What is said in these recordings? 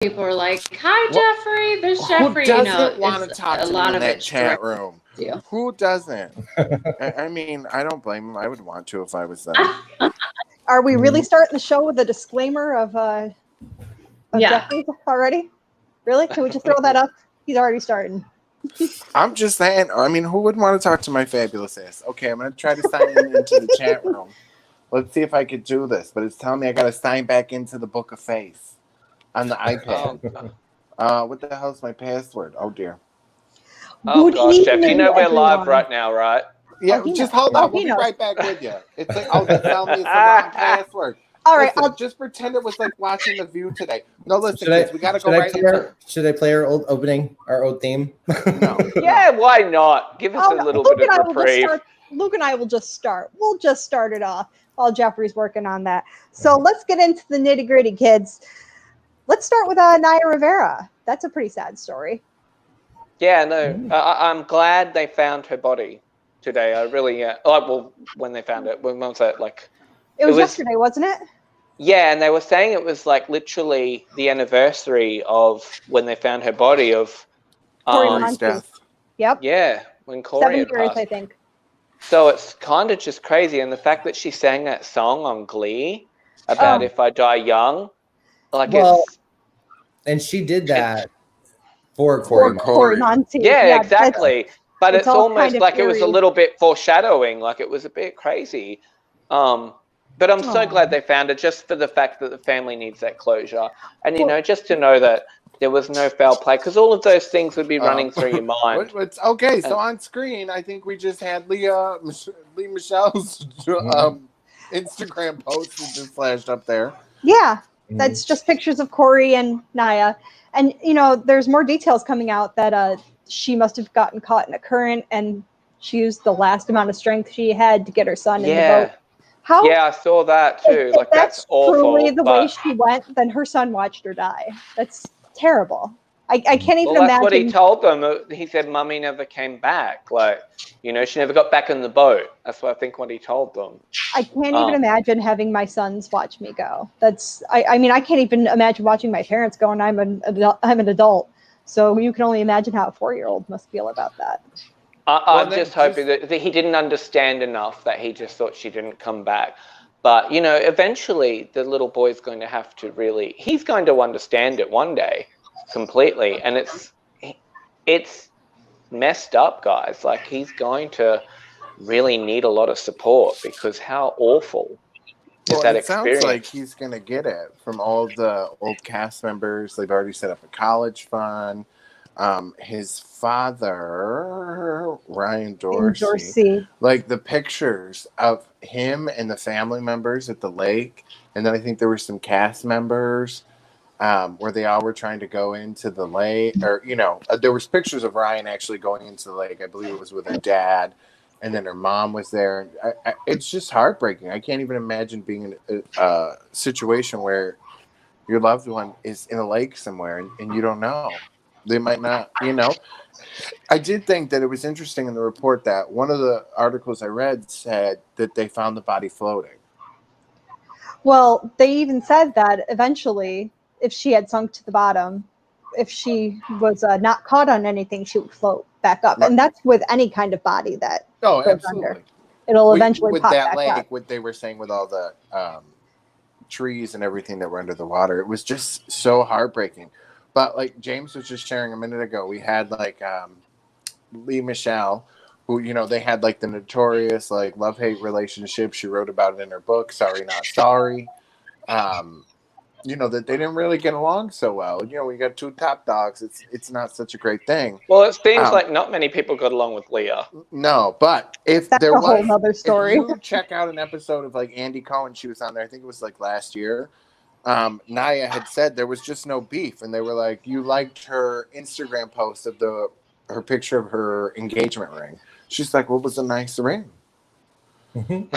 people are like, "Hi, Jeffrey." There's Jeffrey. Who doesn't want to talk to me in that chat room? Yeah. Who doesn't? I mean, I don't blame him. I would want to if I was them. Are we really starting the show with a disclaimer of Jeffrey already? Really? Can we just throw that up? He's already starting. I'm just saying. I mean, who wouldn't want to talk to my fabulous ass? Okay, I'm going to try to sign into the chat room. Let's see if I could do this. But it's telling me I got to sign back into the Book of Face on the iPad. What the hell's my password? Oh, dear. Oh, gosh, Jeff. You know we're live right now, right? Yeah, just hold on. We'll be right back with you. It's like, it's telling me it's the wrong password. All right, I'll just pretend it was like watching The View today. No, listen, kids, we got to go right into. Should I play our old opening, our old theme? No. Yeah, why not? Give us a little bit of reprieve. Luke and I will just start. We'll just start it off while Jeffrey's working on that. So let's get into the nitty gritty, kids. Let's start with Naya Rivera. That's a pretty sad story. Yeah, no, I'm glad they found her body today. I really, when they found it, when was that? Like, it was yesterday, wasn't it? Yeah, and they were saying it was like literally the anniversary of when they found her body of Corey's death. Yep. Yeah, when Corey 7 years, I think. So it's kind of just crazy, and the fact that she sang that song on Glee about if I die young, like and she did that for Corey Monteith. Yeah, exactly. But it's almost like it was a little bit foreshadowing, like it was a bit crazy. But I'm so glad they found it, just for the fact that the family needs that closure. And, just to know that there was no foul play, because all of those things would be running through your mind. Okay, so on screen, I think we just had Lee Michelle's Instagram post that just flashed up there. Yeah, that's just pictures of Corey and Naya. And, there's more details coming out that she must have gotten caught in a current and she used the last amount of strength she had to get her son in the boat. Yeah, I saw that too. If that's truly the way she went, then her son watched her die. That's terrible. I can't even imagine. That's what he told them. He said, "Mummy never came back. Like, she never got back in the boat." That's what I think what he told them. I can't even imagine having my sons watch me go. I mean, I can't even imagine watching my parents go, and I'm an adult. So you can only imagine how a 4-year-old must feel about that. I'm just hoping that he didn't understand enough, that he just thought she didn't come back. But, eventually the little boy's going to have to he's going to understand it one day completely. And it's messed up, guys. Like, he's going to really need a lot of support, because how awful is that experience? Sounds like he's going to get it from all the old cast members. They've already set up a college fund. His father, Ryan Dorsey, like the pictures of him and the family members at the lake. And then I think there were some cast members where they all were trying to go into the lake, or, there was pictures of Ryan actually going into the lake. I believe it was with her dad, and then her mom was there. It's just heartbreaking. I can't even imagine being in a situation where your loved one is in a lake somewhere and you don't know. They might not, I did think that it was interesting in the report that one of the articles I read said that they found the body floating. Well, they even said that eventually, if she had sunk to the bottom, if she was not caught on anything, she would float back up. Right. And that's with any kind of body that goes absolutely. Under. It'll eventually with pop that back lake, up. what they were saying with all the trees and everything that were under the water, it was just so heartbreaking. But like James was just sharing a minute ago, we had like Lee Michelle, who, they had like the notorious like love-hate relationship. She wrote about it in her book, Sorry Not Sorry. That they didn't really get along so well. We got two top dogs. It's not such a great thing. Well, it seems like not many people got along with Leah. No, but if that's there was a whole other story. If you check out an episode of like Andy Cohen, she was on there. I think it was like last year. Naya had said there was just no beef, and they were like, you liked her Instagram post of her picture of her engagement ring. She's like, what was a nice ring? It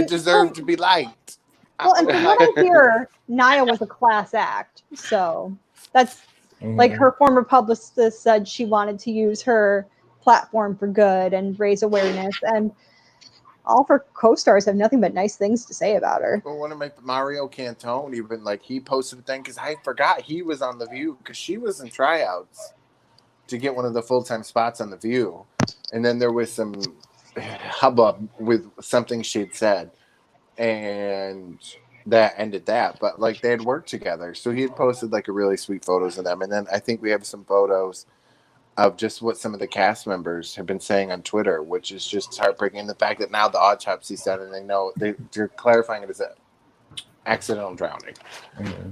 deserved to be liked. Well, and from what I hear, Naya was a class act. So that's like her former publicist said she wanted to use her platform for good and raise awareness. And all of her co-stars have nothing but nice things to say about her. Well, one of my Mario Cantone even like he posted a thing because I forgot he was on The View because she was in tryouts to get one of the full-time spots on The View, and then there was some hubbub with something she'd said, and that ended that. But like they had worked together, so he had posted like a really sweet photos of them, and then I think we have some photos of just what some of the cast members have been saying on Twitter, which is just heartbreaking. And the fact that now the autopsy's done and they know they're clarifying it as an accidental drowning. Mm-hmm.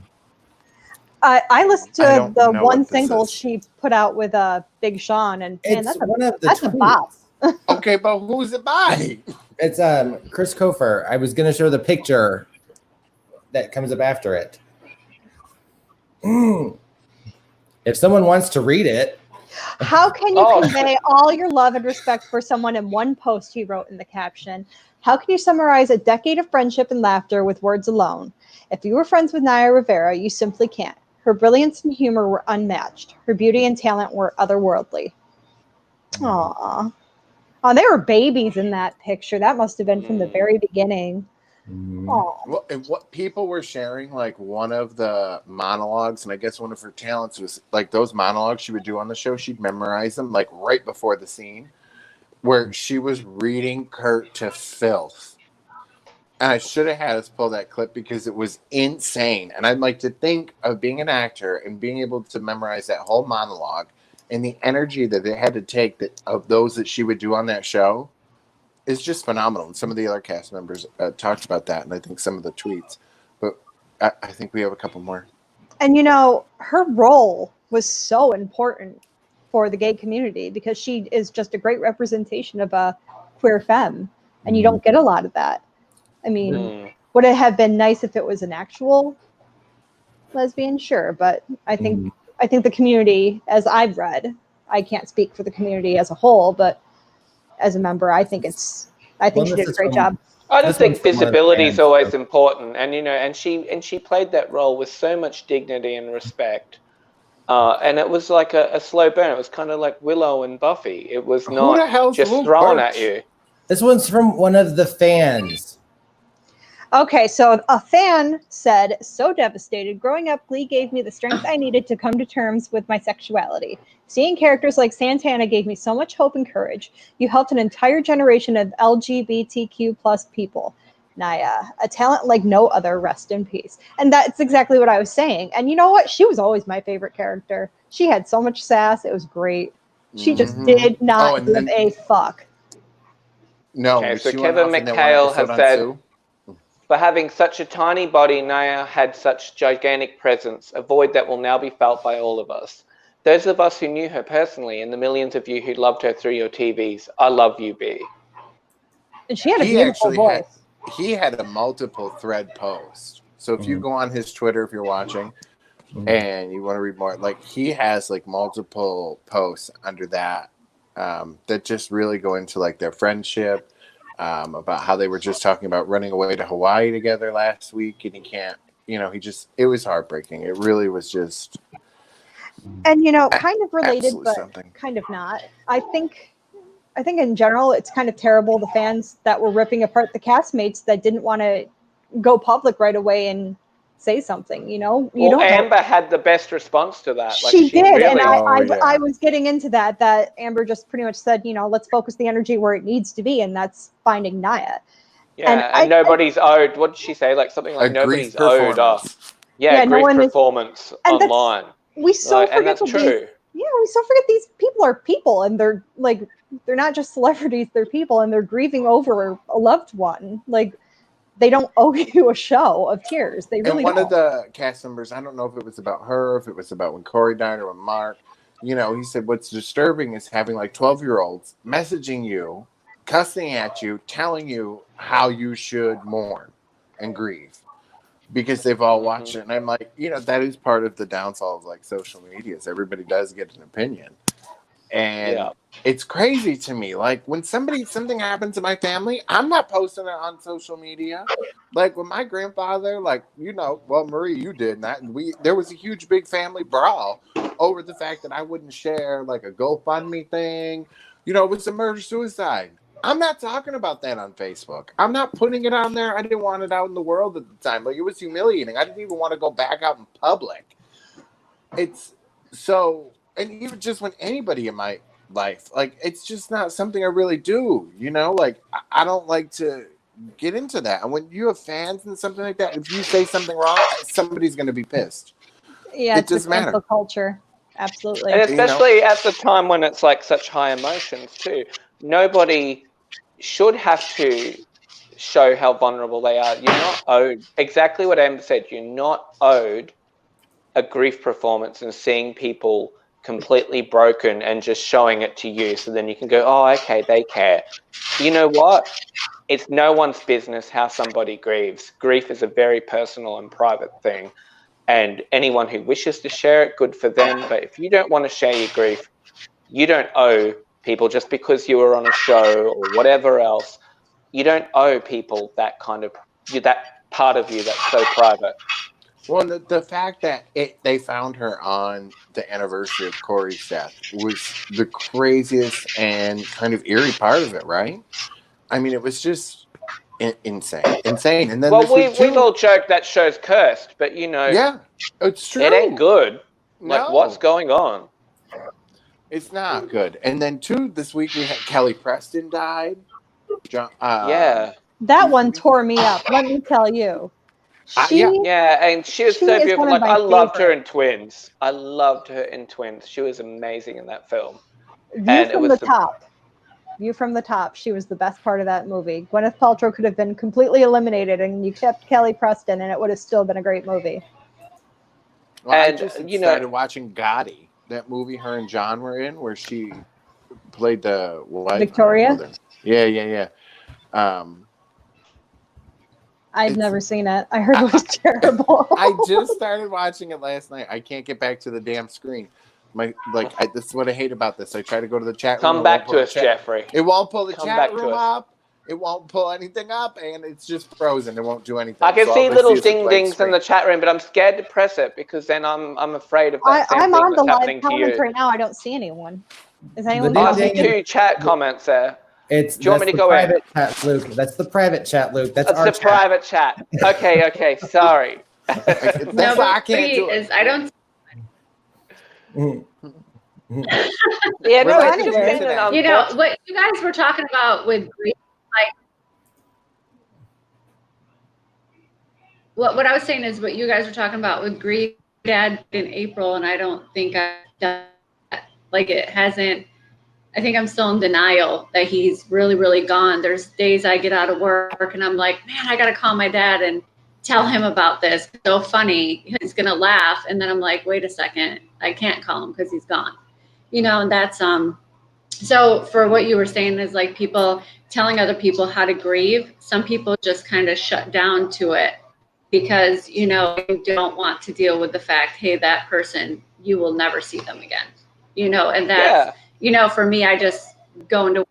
I listened to the one single she put out with Big Sean, and man, that's a bop. Okay, but who's it by? It's Chris Kofer. I was gonna show the picture that comes up after it. If someone wants to read it. How can you convey all your love and respect for someone in one post, he wrote in the caption? How can you summarize a decade of friendship and laughter with words alone? If you were friends with Naya Rivera, you simply can't. Her brilliance and humor were unmatched. Her beauty and talent were otherworldly. Aww. Oh, they were babies in that picture. That must have been from the very beginning. Well, and what people were sharing, like one of the monologues, and I guess one of her talents was like those monologues she would do on the show. She'd memorize them like right before the scene, where she was reading Kurt to filth. And I should have had us pull that clip because it was insane. And I'd like to think of being an actor and being able to memorize that whole monologue and the energy that it had to take of those that she would do on that show is just phenomenal. And some of the other cast members talked about that, and I think some of the tweets. But I think we have a couple more. And, you know, her role was so important for the gay community because she is just a great representation of a queer femme. And you don't get a lot of that. I mean, would it have been nice if it was an actual lesbian? Sure. But I think the community, as I've read, I can't speak for the community as a whole, but as a member, I think she did a great job. I just think visibility is always important, and you know, and she played that role with so much dignity and respect, and it was like a slow burn. It was kind of like Willow and Buffy. It was not just thrown at you. This one's from one of the fans. Okay, so a fan said, so devastated. Growing up, Glee gave me the strength I needed to come to terms with my sexuality. Seeing characters like Santana gave me so much hope and courage. You helped an entire generation of LGBTQ plus people. Naya, a talent like no other, rest in peace. And that's exactly what I was saying. And you know what? She was always my favorite character. She had so much sass. It was great. She just did not give a fuck. No. Okay, so Kevin McHale has said, for having such a tiny body, Naya had such gigantic presence, a void that will now be felt by all of us. Those of us who knew her personally and the millions of you who loved her through your TVs, I love you, B. And she had a beautiful voice. He had a multiple thread post. So if you go on his Twitter, if you're watching, and you want to read more, like he has like multiple posts under that that just really go into like their friendship, about how they were just talking about running away to Hawaii together last week, and he can't, you know, it was heartbreaking. It really was just. And, you know, kind of related, but kind of not. I think in general, it's kind of terrible, the fans that were ripping apart the castmates that didn't want to go public right away and say something, you know? Amber had the best response to that. She did, really, and I was getting into that Amber just pretty much said, you know, let's focus the energy where it needs to be, and that's finding Naya. Yeah, and nobody's owed, what did she say? Like something like nobody's owed us. Yeah, grief performance online. We so forget these people are people, and they're not just celebrities, they're people, and they're grieving over a loved one. Like, they don't owe you a show of tears. They really don't. And one of the cast members, I don't know if it was about her, if it was about when Corey died or when Mark, you know, he said what's disturbing is having like 12-year-olds messaging you, cussing at you, telling you how you should mourn and grieve. Because they've all watched it. And I'm like, you know, that is part of the downfall of like social media. Is everybody does get an opinion. And it's crazy to me. Like when something happens to my family, I'm not posting it on social media. Like when my grandfather, like, you know, well, Marie, you did that. And there was a huge big family brawl over the fact that I wouldn't share like a GoFundMe thing. You know, it was a murder-suicide. I'm not talking about that on Facebook. I'm not putting it on there. I didn't want it out in the world at the time. Like, it was humiliating. I didn't even want to go back out in public. It's so, and even just when anybody in my life, like, it's just not something I really do, you know? Like, I don't like to get into that. And when you have fans and something like that, if you say something wrong, somebody's going to be pissed. Yeah, it doesn't matter. Culture. Absolutely. And especially at the time when it's like such high emotions too. Nobody should have to show how vulnerable they are. You're not owed, exactly what Em said, you're not owed a grief performance and seeing people completely broken and just showing it to you so then you can go, oh, okay, they care. You know what? It's no one's business how somebody grieves. Grief is a very personal and private thing. And anyone who wishes to share it, good for them. But if you don't want to share your grief, you don't owe people just because you were on a show or whatever else. You don't owe people that kind of, that part of you that's so private. Well, the fact that they found her on the anniversary of Corey's death was the craziest and kind of eerie part of it, right? I mean, it was just insane. And then we've all joked that show's cursed, but you know, yeah, it's true. It ain't good. No. Like, what's going on? It's not good. And then this week we had Kelly Preston died. Yeah, that one tore me up. Let me tell you. Yeah, and she was so beautiful. Like, I loved her in Twins. I loved her in Twins. She was amazing in that film. View from the top. She was the best part of that movie. Gwyneth Paltrow could have been completely eliminated, and you kept Kelly Preston, and it would have still been a great movie. Well, and I just started watching Gotti, that movie her and John were in, where she played the wife. Victoria? Yeah. I've never seen it. I heard it was terrible. I just started watching it last night. I can't get back to the damn screen. This is what I hate about this. I try to go to the chat room. Come back to us, Jeffrey. It won't pull the chat room up. It won't pull anything up, and it's just frozen. It won't do anything. I can see little ding-dings in the chat room, but I'm scared to press it because then I'm afraid of that same I'm thing on the that's live happening to you. comments right now. I don't see anyone. Is anyone? I see 2 chat comments there. Do you want me to go in? Chat, Luke. That's the private chat, Luke. That's the private chat. Okay. Sorry. That's why I can't do it. I don't. Yeah, no, it's just been an you know what you guys were talking about with grief, like what I was saying is what you guys were talking about with grief. Dad in April, and I don't think I've done that. Like, it hasn't. I think I'm still in denial that he's really, really gone. There's days I get out of work and I'm like, man, I got to call my dad and tell him about this. It's so funny. He's going to laugh. And then I'm like, wait a second. I can't call him because he's gone. You know, and that's, so for what you were saying is like people telling other people how to grieve. Some people just kind of shut down to it because, you know, you don't want to deal with the fact, hey, that person, you will never see them again. You know, and that's, you know, for me, I just go into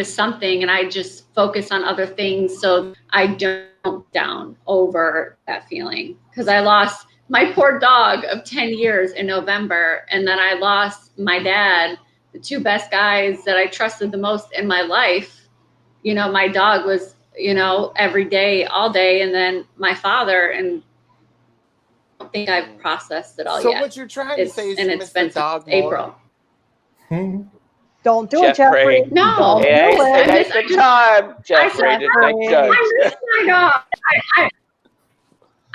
something and I just focus on other things so I don't down over that feeling. Because I lost my poor dog of 10 years in November, and then I lost my dad, the 2 best guys that I trusted the most in my life. You know, my dog was, you know, every day, all day, and then my father, and I don't think I've processed it all yet. So what you're trying to say is and you it's miss been the dog since more? April. Don't do it, Jeffrey. No, it takes the time, Jeffrey, to make jokes.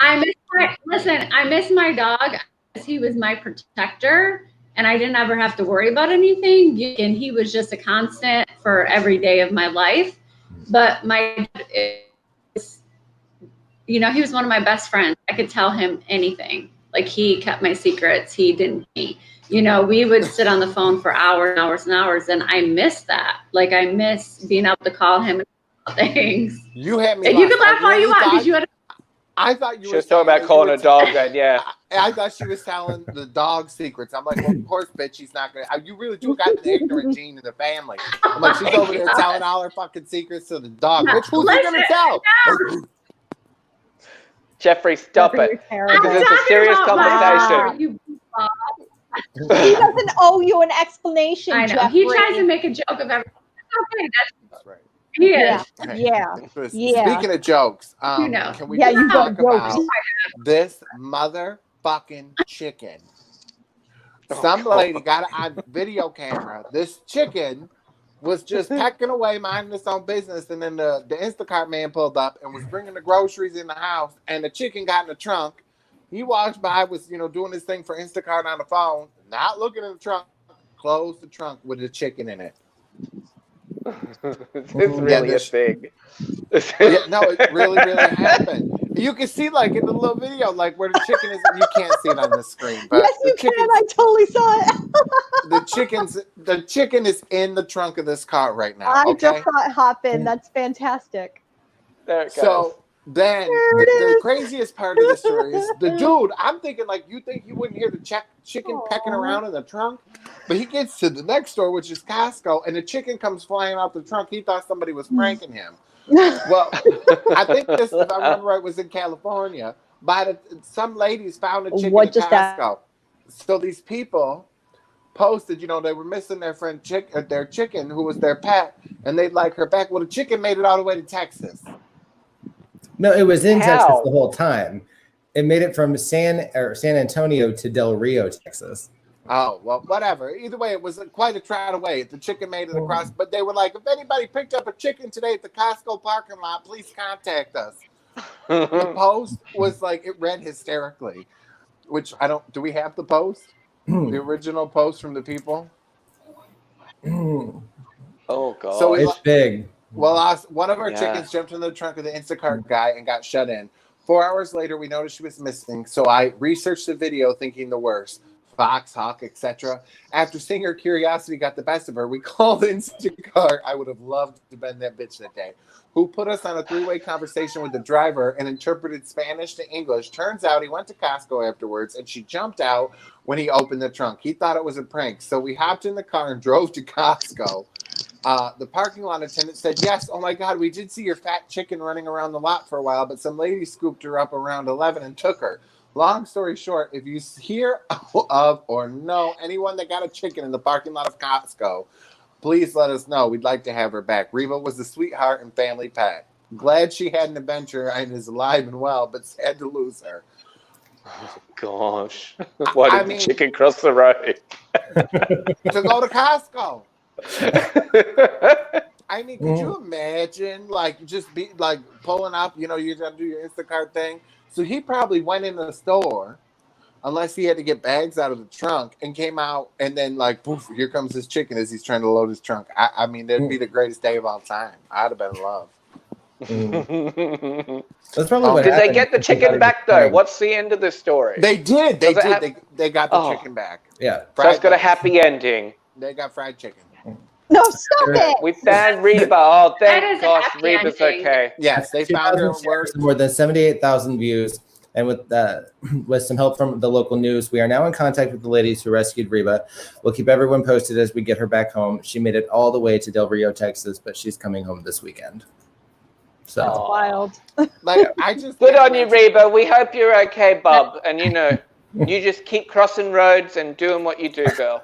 I miss my dog. I miss my dog. He was my protector, and I didn't ever have to worry about anything. And he was just a constant for every day of my life. But you know, he was one of my best friends. I could tell him anything. Like, he kept my secrets. He didn't me. You know, we would sit on the phone for hours and hours and hours, and I miss that. Like, I miss being able to call him about things. You had me. And you can laugh all you want because you had. I thought you were talking about calling a dog then, yeah. I thought she was telling the dog secrets. I'm like, well, of course, bitch, she's not going to. You really do got the ignorant gene in the family. I'm like, she's over there telling all her fucking secrets to the dog. Bitch, who's she going to tell? Jeffrey, stop it. Because it's a serious conversation. He doesn't owe you an explanation, I know. Jeffrey. He tries to make a joke of everything. okay. That's right. He is. Yeah. Speaking of jokes, can we talk about this motherfucking chicken? Some lady got it on video camera. This chicken was just pecking away, minding its own business, and then the Instacart man pulled up and was bringing the groceries in the house, and the chicken got in the trunk. He walked by, was doing his thing for Instacart on the phone, not looking in the trunk, closed the trunk with the chicken in it. It's really a thing. No, it really happened. You can see, like, in the little video, like, where the chicken is. You can't see it on the screen, but yes, you can. I totally saw it. The chicken is in the trunk of this car right now. I just saw it hop in. That's fantastic. There it goes. So then the craziest part of the story is the dude. I'm thinking, like, you think you wouldn't hear the chicken pecking around in the trunk? But he gets to the next store, which is Costco, and the chicken comes flying out the trunk. He thought somebody was pranking him. Well, I think this, if I remember right, was in California. Some ladies found a chicken at Costco. So these people posted, they were missing their friend their chicken, who was their pet, and they'd like her back. Well, the chicken made it all the way to Texas. No, it was in Texas the whole time. It made it from San Antonio to Del Rio, Texas. Oh, well, whatever. Either way, it was quite a trot away. The chicken made it across, but they were like, if anybody picked up a chicken today at the Costco parking lot, please contact us. The post was like, it read hysterically, which do we have the post? The original post from the people? Oh, God. So it's big. Well, one of our chickens jumped in the trunk of the Instacart guy and got shut in. 4 hours later, we noticed she was missing, so I researched the video thinking the worst. Fox, Hawk, etc. After seeing her curiosity got the best of her, we called Instacart. I would have loved to have been that bitch that day. Who put us on a 3-way conversation with the driver and interpreted Spanish to English. Turns out he went to Costco afterwards, and she jumped out when he opened the trunk. He thought it was a prank, so we hopped in the car and drove to Costco. The parking lot attendant said, yes, oh my God, we did see your fat chicken running around the lot for a while, but some lady scooped her up around 11 and took her. Long story short, if you hear of or know anyone that got a chicken in the parking lot of Costco, please let us know. We'd like to have her back. Reba was a sweetheart and family pet. Glad she had an adventure and is alive and well, but sad to lose her. Oh, gosh. Why did the chicken cross the road? To go to Costco. I mean, could you imagine, like, just be like pulling up, you got to do your Instacart thing. So he probably went in the store, unless he had to get bags out of the trunk, and came out, and then, like, poof, here comes his chicken as he's trying to load his trunk. I mean, that'd be the greatest day of all time. I'd have been in love. That's probably what happened. Did they get the chicken back, though? What's the end of this story? They did. They got the chicken back. Yeah. So it's got a happy ending. They got fried chicken. No, stop it. We found Reba. Oh, thank gosh, Reba's okay. Yes, they found her work. More than 78,000 views. And with some help from the local news, we are now in contact with the ladies who rescued Reba. We'll keep everyone posted as we get her back home. She made it all the way to Del Rio, Texas, but she's coming home this weekend. So that's wild. Like, good on you, Reba. We hope you're okay, bub. And you just keep crossing roads and doing what you do, girl.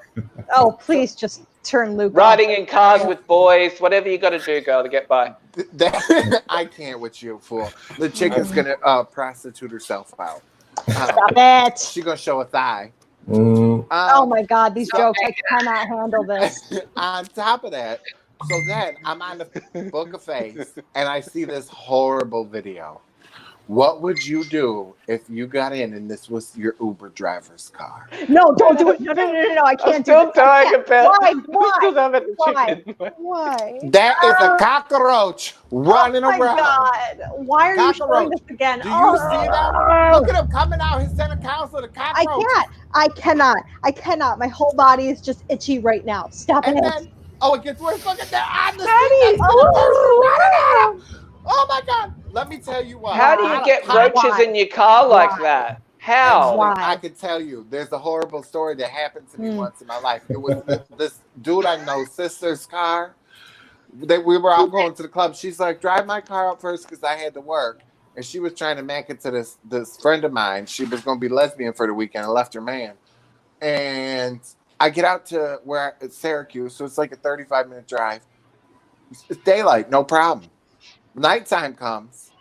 Oh, please just turn Luke riding in cars with boys, whatever you got to do, girl, to get by. I can't with you, fool. The chicken's gonna prostitute herself out. Stop it. She's gonna show a thigh. Oh my God, these jokes! I cannot handle this. On top of that, so then I'm on the Book of Face, and I see this horrible video. What would you do if you got in and this was your Uber driver's car? No, don't do it. No, I can't do it. Why? That is a cockroach running around. Oh my God. Why are you showing this again? Do you see that? Look at him coming out his center console, the cockroach. I cannot. My whole body is just itchy right now. Stop it. Then, it gets worse. Look at that. On the oh my God. Let me tell you what. How do you get roaches in your car like that? How? I could tell you. There's a horrible story that happened to me once in my life. It was this dude I know, sister's car. We were all going to the club. She's like, drive my car up first because I had to work. And she was trying to make it to this friend of mine. She was going to be lesbian for the weekend and left her man. And I get out to it's Syracuse, so it's like a 35-minute drive. It's daylight, no problem. Nighttime comes.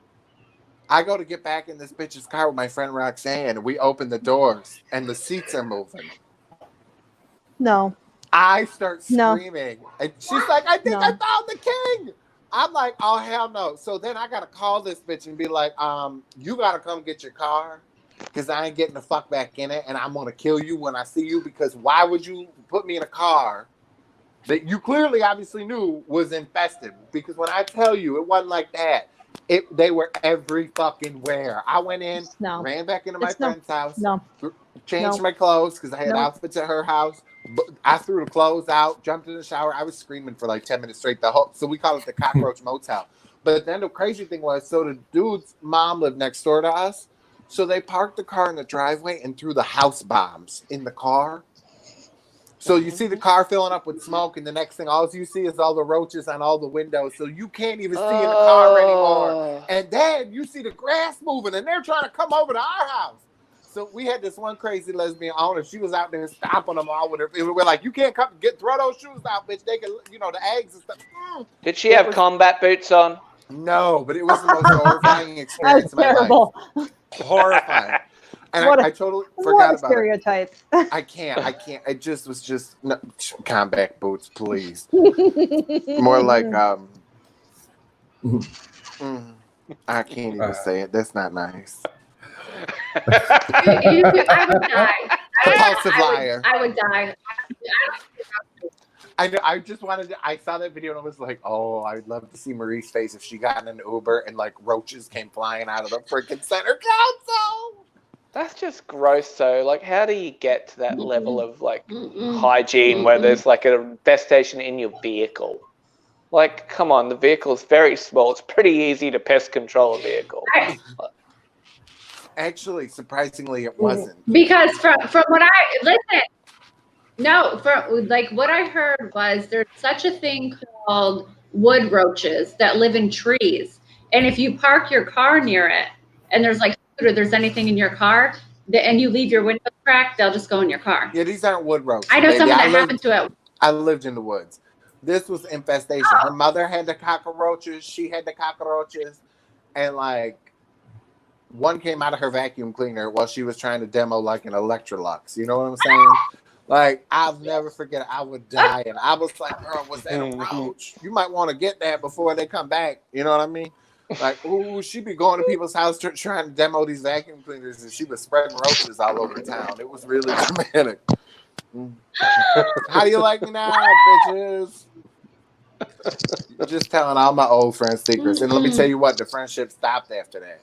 I go to get back in this bitch's car with my friend Roxanne, and we open the doors, and the seats are moving. No. I start screaming, and she's like, I think I found the king. I'm like, oh, hell no. So then I got to call this bitch and be like, you got to come get your car because I ain't getting the fuck back in it, and I'm going to kill you when I see you, because why would you put me in a car that you clearly obviously knew was infested? Because when I tell you, it wasn't like that. They were every fucking where. I went in, ran back into my friend's house, changed my clothes because I had outfits at her house. I threw the clothes out, jumped in the shower. I was screaming for like 10 minutes straight. So we call it the Cockroach Motel. But then the crazy thing was, so the dude's mom lived next door to us. So they parked the car in the driveway and threw the house bombs in the car. So you see the car filling up with smoke, and the next thing, all you see is all the roaches on all the windows. So you can't even see in the car anymore. And then you see the grass moving, and they're trying to come over to our house. So we had this one crazy lesbian owner. She was out there stomping them all with her. We're like, you can't come throw those shoes out, bitch. They can, the eggs and stuff. Did she have combat boots on? No, but it was the most horrifying experience in my life. Horrifying. And I totally forgot about stereotype. I can't. It just was combat boots, please. More like I can't even say it. That's not nice. I would die. Compulsive liar. I would die. I just wanted to. I saw that video and I was like, oh, I'd love to see Marie's face if she got in an Uber and like roaches came flying out of the freaking center console. That's just gross, though. Like, how do you get to that level of like hygiene where there's like an infestation in your vehicle? Like, come on, the vehicle's very small. It's pretty easy to pest control a vehicle. Actually, surprisingly, it wasn't. Because from what what I heard was there's such a thing called wood roaches that live in trees, and if you park your car near it, and there's like or there's anything in your car, and you leave your windows cracked, they'll just go in your car. Yeah, these aren't wood roaches. I know something that happened to it. I lived in the woods. This was infestation. Her mother had the cockroaches. She had the cockroaches. And, like, one came out of her vacuum cleaner while she was trying to demo, like, an Electrolux. You know what I'm saying? Like, I'll never forget it. I would die. And I was like, girl, was that a roach? You might want to get that before they come back. You know what I mean? Like, ooh, she'd be going to people's house trying to demo these vacuum cleaners, and she was spreading roaches all over town. It was really dramatic. How do you like me now, bitches? Just telling all my old friends secrets. And let me tell you what, the friendship stopped after that.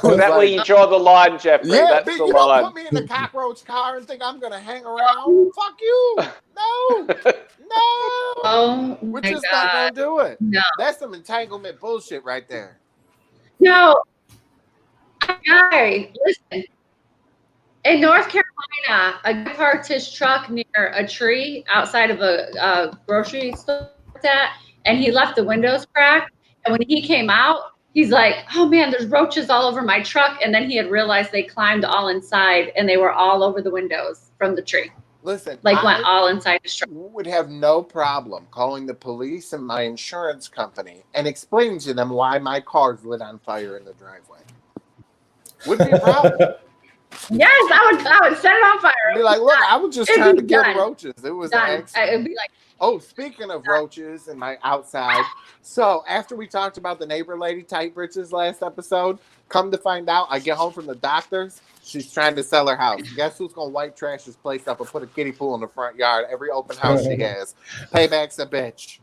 That way you draw the line, Jeffrey. Yeah, that's bitch, the you line. don't put me in the cockroach car and think I'm going to hang around. Fuck you. No. Oh, we're just not going to do it. No. That's some entanglement bullshit right there. No. Guy, listen. In North Carolina, a guy parked his truck near a tree outside of a grocery store, and he left the windows cracked. And when he came out, he's like, oh, man, there's roaches all over my truck. And then he had realized they climbed all inside, and they were all over the windows from the tree. Listen, went all inside his truck. Would have no problem calling the police and my insurance company and explaining to them why my car's lit on fire in the driveway. Wouldn't be a problem. Yes, I would set it on fire. Be like, look, I was just trying to kill the roaches. It was done. It'd be like, oh, speaking of roaches and my outside. So after we talked about the neighbor lady tight britches last episode, come to find out, I get home from the doctor's. She's trying to sell her house. Guess who's going to white trash this place up and put a kiddie pool in the front yard? Every open house she has. Payback's a bitch.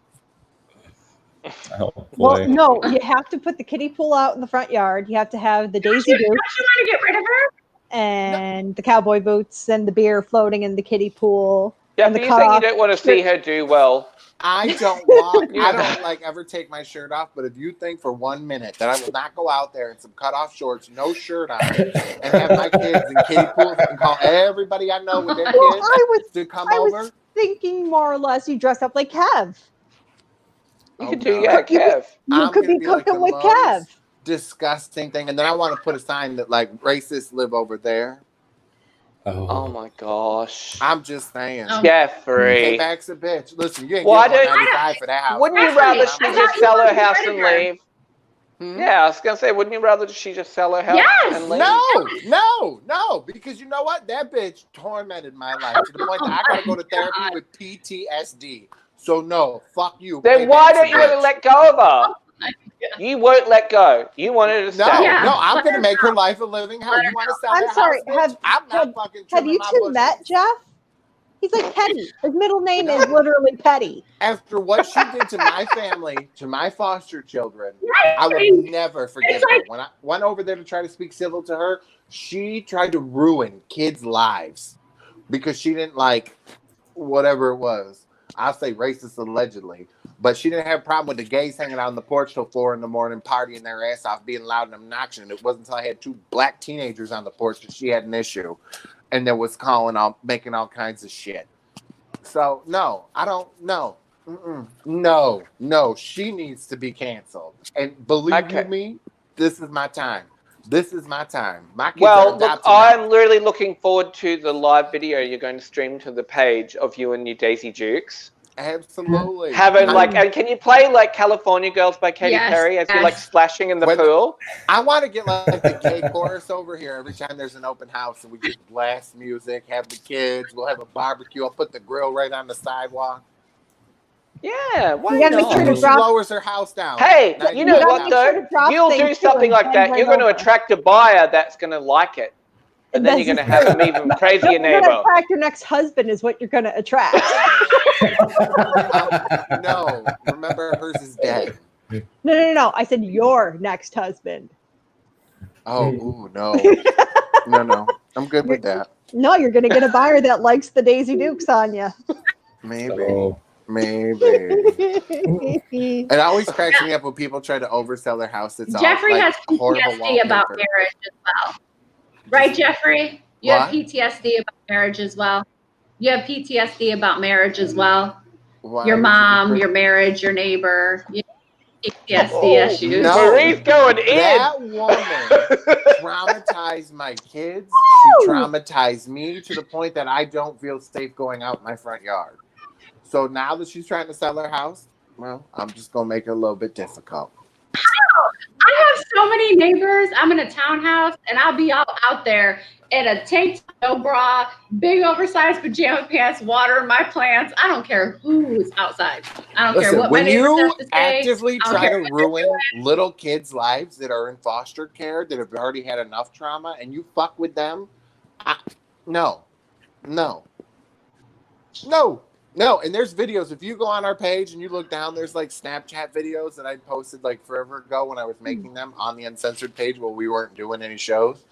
Oh, boy. Well, no, you have to put the kiddie pool out in the front yard. You have to have the daisy boots. Don't you want to get rid of her? And the cowboy boots and the beer floating in the kiddie pool. Yeah, and you think you don't want to see her do well? I don't ever take my shirt off, but if you think for 1 minute that I will not go out there in some cutoff shorts, no shirt on, and have my kids in kiddie pools and call everybody I know with their kids to come over. I was thinking more or less you dress up like Kev. You could do, Kev. You could be cooking with Kev. Disgusting thing. And then I want to put a sign that like racists live over there. Oh my gosh. I'm just saying. Jeffrey. Payback's a bitch. Listen, you ain't getting $195 for that house. Wouldn't you rather she just sell her house and leave? Yeah, I was going to say, wouldn't you rather she just sell her house and leave? No, because you know what? That bitch tormented my life to the point that I got to go to therapy with PTSD. So no, fuck you. Then why don't you want to let go of her? You won't let go. You want her to stay. No, I'm going to make her life a living hell. You want to sell her house, bitch? I'm not fucking have you two met, Jeff? He's like Petty. His middle name is literally Petty. After what she did to my family, to my foster children, I would never forgive her. When I went over there to try to speak civil to her, she tried to ruin kids' lives because she didn't like whatever it was. I'll say racist allegedly. But she didn't have a problem with the gays hanging out on the porch till 4 a.m, partying their ass off, being loud and obnoxious. And it wasn't until I had 2 black teenagers on the porch that she had an issue. And then was making all kinds of shit. So, no, I don't know. No, she needs to be canceled. And believe you me, this is my time. This is my time. My kids are look, I'm really looking forward to the live video you're going to stream to the page of you and your Daisy Dukes. Absolutely. And can you play like California Girls by Katy Perry as you're like splashing in the pool? I want to get like the gay chorus over here every time there's an open house and we just blast music, have the kids, we'll have a barbecue. I'll put the grill right on the sidewalk. Yeah, why not? She lowers her house down. Hey, you know what though? You'll do something like that. You're going to attract a buyer that's going to like it. And then you're going to have an even crazier neighbor. Attract your next husband is what you're going to attract. No, remember hers is dead. No. I said your next husband. Oh, no. No. I'm good with that. No, you're going to get a buyer that likes the Daisy Dukes on you. Maybe. It always cracks me up when people try to oversell their house. It's Jeffrey all, has PTSD about marriage as well. Right, Jeffrey? You have PTSD about marriage as well. You have PTSD about marriage as well. Why your mom, your marriage, your neighbor. You have PTSD issues. No, Marie's going in. That woman traumatized my kids. She traumatized me to the point that I don't feel safe going out my front yard. So now that she's trying to sell her house, well, I'm just going to make it a little bit difficult. I have so many neighbors. I'm in a townhouse, and I'll be out there in a tank top, no bra, big oversized pajama pants, watering my plants. I don't care who's outside. I don't care what my neighbors have to say. When you actively try to ruin little kids' lives that are in foster care, that have already had enough trauma, and you fuck with them, no. And there's videos. If you go on our page and you look down, there's like Snapchat videos that I posted like forever ago when I was making them on the Uncensored page while we weren't doing any shows,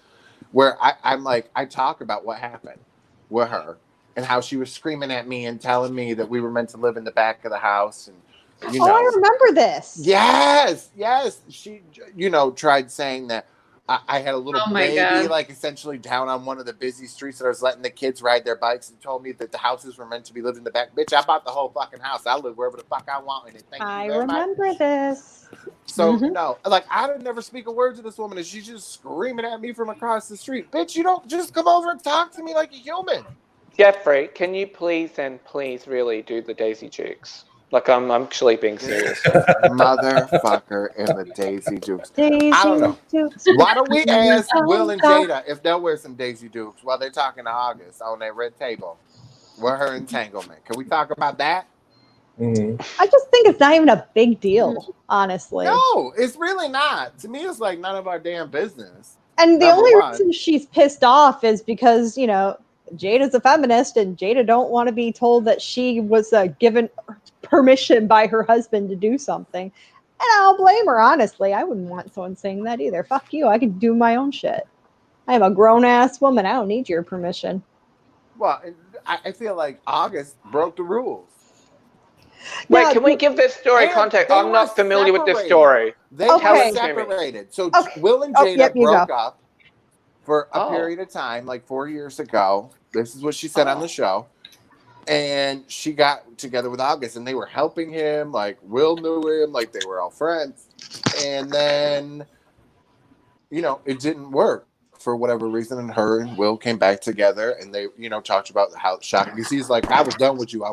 where I talk about what happened with her and how she was screaming at me and telling me that we were meant to live in the back of the house. And I remember this. Yes. She, tried saying that I had a little baby, like essentially down on one of the busy streets that I was letting the kids ride their bikes, and told me that the houses were meant to be lived in the back. Bitch, I bought the whole fucking house. I live wherever the fuck I want in it. I remember this. So no, I would never speak a word to this woman, and she's just screaming at me from across the street. Bitch, you don't just come over and talk to me like a human. Jeffrey, can you please really do the Daisy Dukes? Like, I'm actually being serious. Motherfucker in the Daisy Dukes. I don't know. Why don't we ask Will and Jada if they'll wear some Daisy Dukes while they're talking to August on that red table with her entanglement? Can we talk about that? Mm-hmm. I just think it's not even a big deal, honestly. No, it's really not. To me, it's like none of our damn business. And the only reason she's pissed off is because, Jada's a feminist and Jada don't want to be told that she was given permission by her husband to do something. And I'll blame her, honestly. I wouldn't want someone saying that either. Fuck you. I can do my own shit. I am a grown-ass woman. I don't need your permission. Well, I feel like August broke the rules. Wait, can we give this story context? I'm not familiar with this story. They were separated. So Will and Jada broke up for a period of time, like 4 years ago. This is what she said on the show. And she got together with August, and they were helping him. Like, Will knew him. Like, they were all friends. And then, it didn't work for whatever reason, and her and Will came back together, and they, talked about how shocking. Because he's like, I was done with you.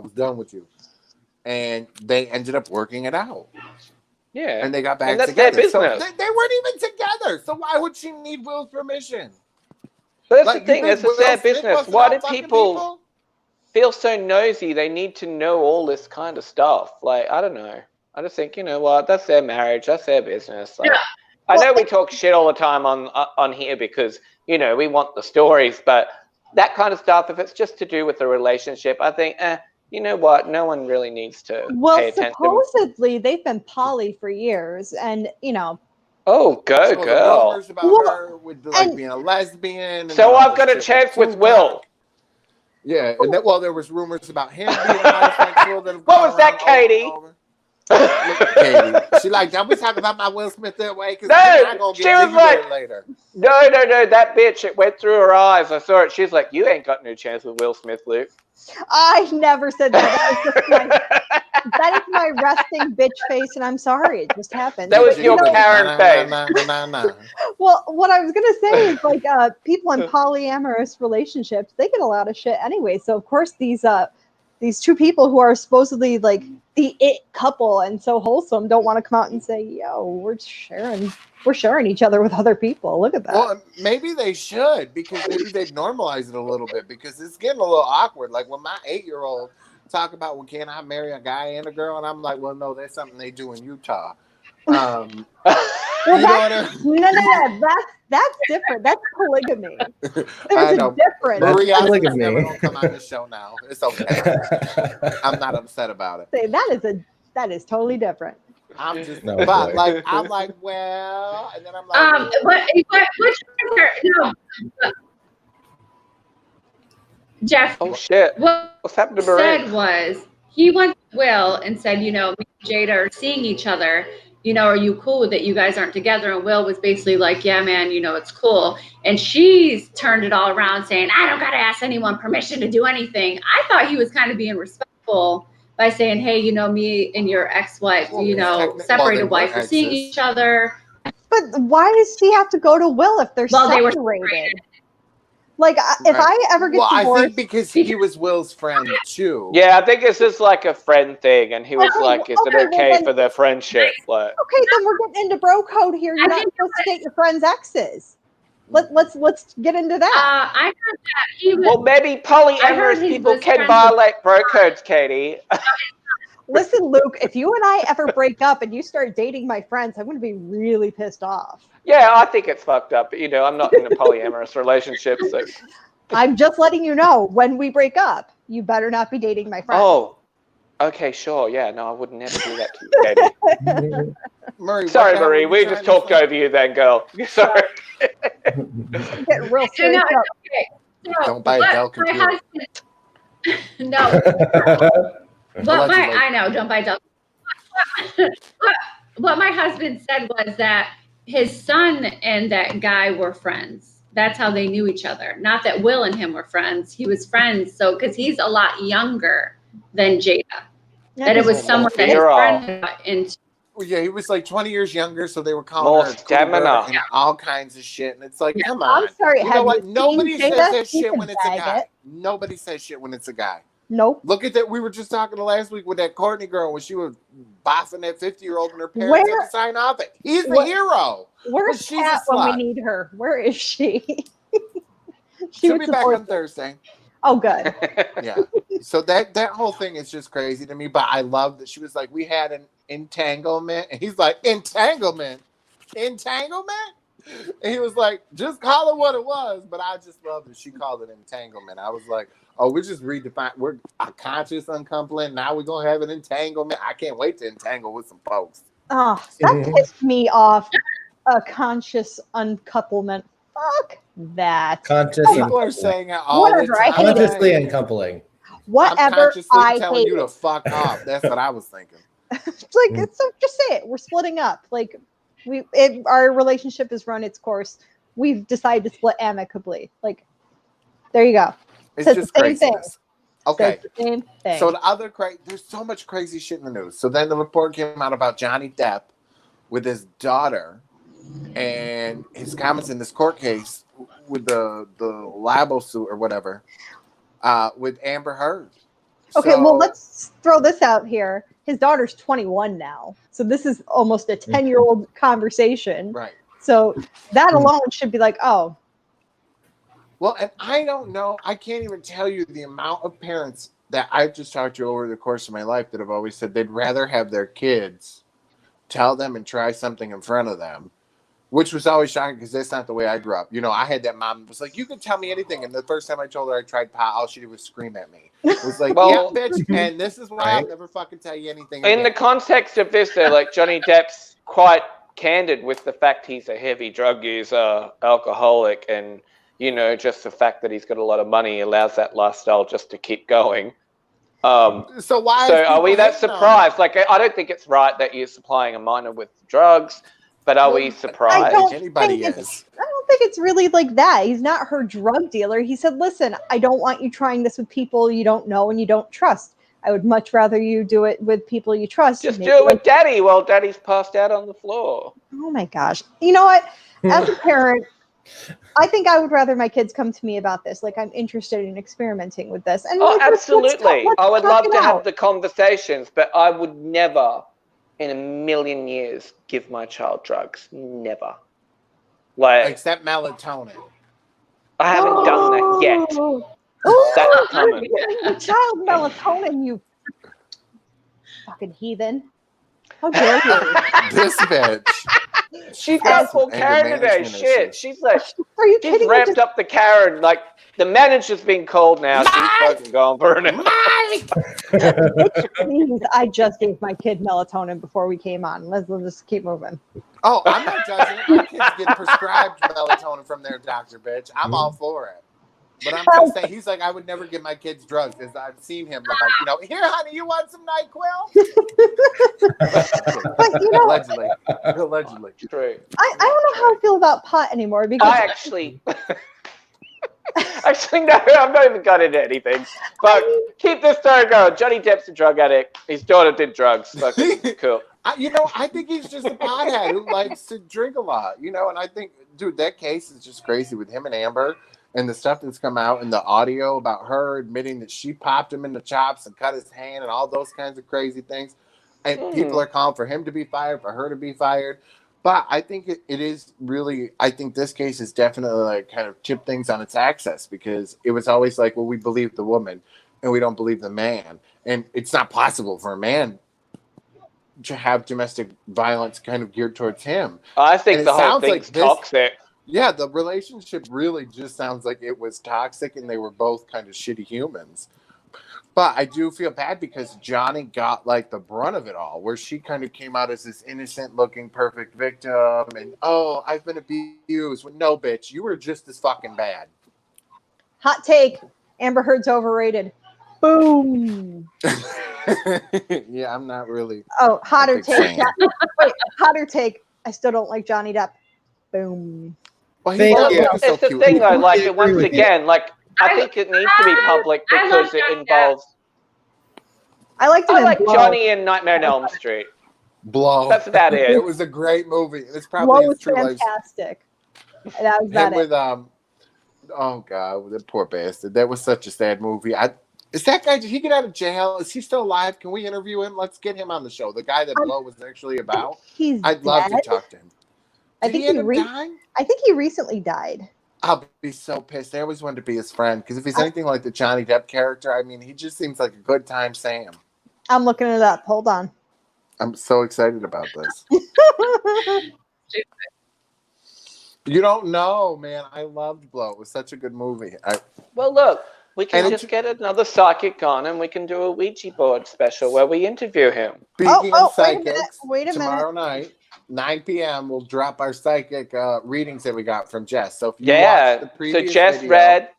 And they ended up working it out. Yeah. And they got back and that's together. Their business. So they weren't even together. So why would she need Will's permission? But that's the thing. It's their business. Why do people feel so nosy? They need to know all this kind of stuff. Like, I don't know. I just think, you know what? That's their marriage. That's their business. Like, I know we talk shit all the time on here because, we want the stories. But that kind of stuff, if it's just to do with the relationship, I think, you know what? No one really needs to pay attention. Well, supposedly they've been poly for years, and So Oh, girl. the rumors about her with being a lesbian. So I've got a chance with Will. Yeah, and there was rumors about him being homosexual. What was that, Katie? Look, Katie, she like, don't be talking about my Will Smith that way because I'm gonna get she was like, later. No, that bitch, it went through her eyes. I saw it. She's like, you ain't got no chance with Will Smith, Luke. I never said that. That is my resting bitch face, and I'm sorry, it just happened. That was your Karen face. Well, what I was gonna say is like people in polyamorous relationships, they get a lot of shit anyway. So of course these two people who are supposedly like the it couple and so wholesome don't want to come out and say, yo, we're sharing each other with other people. Look at that. Well, maybe they should, because maybe they'd normalize it a little bit, because it's getting a little awkward. Like when my 8-year-old talk about, well, can I marry a guy and a girl? And I'm like, well, no, that's something they do in Utah. No, that's different. That's polygamy. There's a difference. Maria never gonna come on the show now. It's okay. I'm not upset about it. That is totally different. I'm just, I'm like, well, and then I'm like, Jeff. Oh shit! What's happened to Maria? Said was he went to Will and said, me and Jada are seeing each other. Are you cool with it? You guys aren't together. And Will was basically like, yeah, man, it's cool. And she's turned it all around saying, I don't got to ask anyone permission to do anything. I thought he was kind of being respectful by saying, hey, me and your ex-wife, separated wife are seeing each other. But why does he have to go to Will if they're separated? They were separated. Like, if I ever get divorced... I think because he was Will's friend, too. Yeah, I think it's just like a friend thing, and he was like, is it okay for their friendship? Like, okay, then we're getting into bro code here. You're not supposed to date your friend's exes. Let's get into that. I heard that he was... Well, maybe polyamorous people can violate bro codes, Katie. Listen, Luke, if you and I ever break up and you start dating my friends, I'm going to be really pissed off. Yeah, I think it's fucked up. But, I'm not in a polyamorous relationship. So. I'm just letting you know, when we break up, you better not be dating my friends. Oh, okay, sure. Yeah, no, I would never do that to you, Katie. Sorry, Marie. We just talked over you then, girl. Sorry. Get real serious. Okay. So, don't buy a Dell computer. No. I know, don't buy Dell. What my husband said was that his son and that guy were friends. That's how they knew each other. Not that Will and him were friends. He was friends. So, because he's a lot younger than Jada. That it was someone that his friend got into. Yeah, he was like 20 years younger, so they were calling her stamina and all kinds of shit. And it's like, come on. I'm sorry. You know what? Nobody says that shit when it's a guy. Nobody says shit when it's a guy. Nope. Look at that. We were just talking last week with that Courtney girl when she was bossing that 50-year-old and her parents had to sign off. He's the hero. Where's Kat when we need her? Where is she? She'll be back on Thursday. Oh, good. Yeah. So that whole thing is just crazy to me. But I love that she was like, we had an entanglement. And he's like, entanglement? Entanglement? And he was like, just call it what it was. But I just love that she called it entanglement. I was like, oh, we just redefined. We're a conscious uncoupling. Now we're going to have an entanglement. I can't wait to entangle with some folks. Oh, that pissed me off. A conscious uncouplement. Fuck that. People are saying it all the time. Consciously uncoupling. Whatever. I'm consciously telling you to fuck off. That's what I was thinking. It's like, so just say it. We're splitting up. Like, our relationship has run its course. We've decided to split amicably. Like, there you go. It's just craziness. Okay. Same thing. So the other there's so much crazy shit in the news. So then the report came out about Johnny Depp with his daughter and his comments in this court case labo suit or whatever with Amber Heard. Okay, well, let's throw this out here. His daughter's 21 now, so this is almost a 10-year-old conversation. Right. So that alone should be like, oh. Well, and I don't know. I can't even tell you the amount of parents that I've just talked to over the course of my life that have always said they'd rather have their kids tell them and try something in front of them, which was always shocking because that's not the way I grew up. You know, I had that mom that was like, you can tell me anything. And the first time I told her I tried pot, all she did was scream at me. It was like, yeah, bitch, and this is why I'll never fucking tell you anything again. In the context of this, though, like Johnny Depp's quite candid with the fact he's a heavy drug user, alcoholic, and, you know, just the fact that he's got a lot of money allows that lifestyle just to keep going. So are we that surprised? Like, I don't think it's right that you're supplying a minor with drugs, but are we surprised? Anybody is. I don't think it's really like that. He's not her drug dealer. He said, listen, I don't want you trying this with people you don't know and you don't trust. I would much rather you do it with people you trust. Just do it with Daddy while Daddy's passed out on the floor. Oh my gosh. You know what? As a parent, I think I would rather my kids come to me about this. Like, I'm interested in experimenting with this. And absolutely. I would love to have the conversations, but I would never in a million years give my child drugs. Never. Like, except melatonin. I haven't done that yet. That's coming. Child melatonin, you fucking heathen. How dare you? This bitch. She's got full Karen today. Shit. She's like, are you kidding? She's ramped up the Karen. Like, the manager's been called now. Mike! She's fucking going for it now. Please, I just gave my kid melatonin before we came on. Let's just keep moving. Oh, I'm not judging it. My kids get prescribed melatonin from their doctor, bitch. I'm all for it. But I'm just saying, he's like, I would never give my kids drugs because I've seen him like, you know, here, honey, you want some NyQuil? But, you know, allegedly. True. I don't know how I feel about pot anymore because I actually no, I'm not even got into anything. But keep this story going. Johnny Depp's a drug addict. His daughter did drugs. Fucking cool. I think he's just a pothead who likes to drink a lot, you know, and I think, dude, that case is just crazy with him and Amber. And the stuff that's come out in the audio about her admitting that she popped him in the chops and cut his hand and all those kinds of crazy things. And people are calling for him to be fired, for her to be fired. But I think it is really, I think this case is definitely like kind of tipped things on its axis because it was always like, well, we believe the woman and we don't believe the man. And it's not possible for a man to have domestic violence kind of geared towards him. I think the whole thing's toxic. Yeah, the relationship really just sounds like it was toxic and they were both kind of shitty humans. But I do feel bad because Johnny got like the brunt of it all, where she kind of came out as this innocent looking perfect victim and, oh, I've been abused. Well, no, bitch, you were just as fucking bad. Hot take, Amber Heard's overrated. Boom. Yeah, I'm not really. Oh, hotter take. Wait, hotter take. I still don't like Johnny Depp. Boom. Well, it's the thing though, like once again, like I think it needs to be public because it involves. I like Johnny in Nightmare on Elm Street. Blow. That's about it. It was a great movie. It's probably was fantastic. That was about it. Oh god, the poor bastard. That was such a sad movie. Is that guy? Did he get out of jail? Is he still alive? Can we interview him? Let's get him on the show. The guy that Blow was actually about. I'd love to talk to him. I think he recently died. I'll be so pissed. I always wanted to be his friend because if he's anything like the Johnny Depp character, I mean, he just seems like a good time Sam. I'm looking it up. Hold on. I'm so excited about this. You don't know, man. I loved Blow. It was such a good movie. Well, look, we can just get another psychic on and we can do a Ouija board special where we interview him. Speaking of psychics, wait a minute. Tomorrow night, 9 p.m., we'll drop our psychic readings that we got from Jess. So if you watch the previous Jess video, read.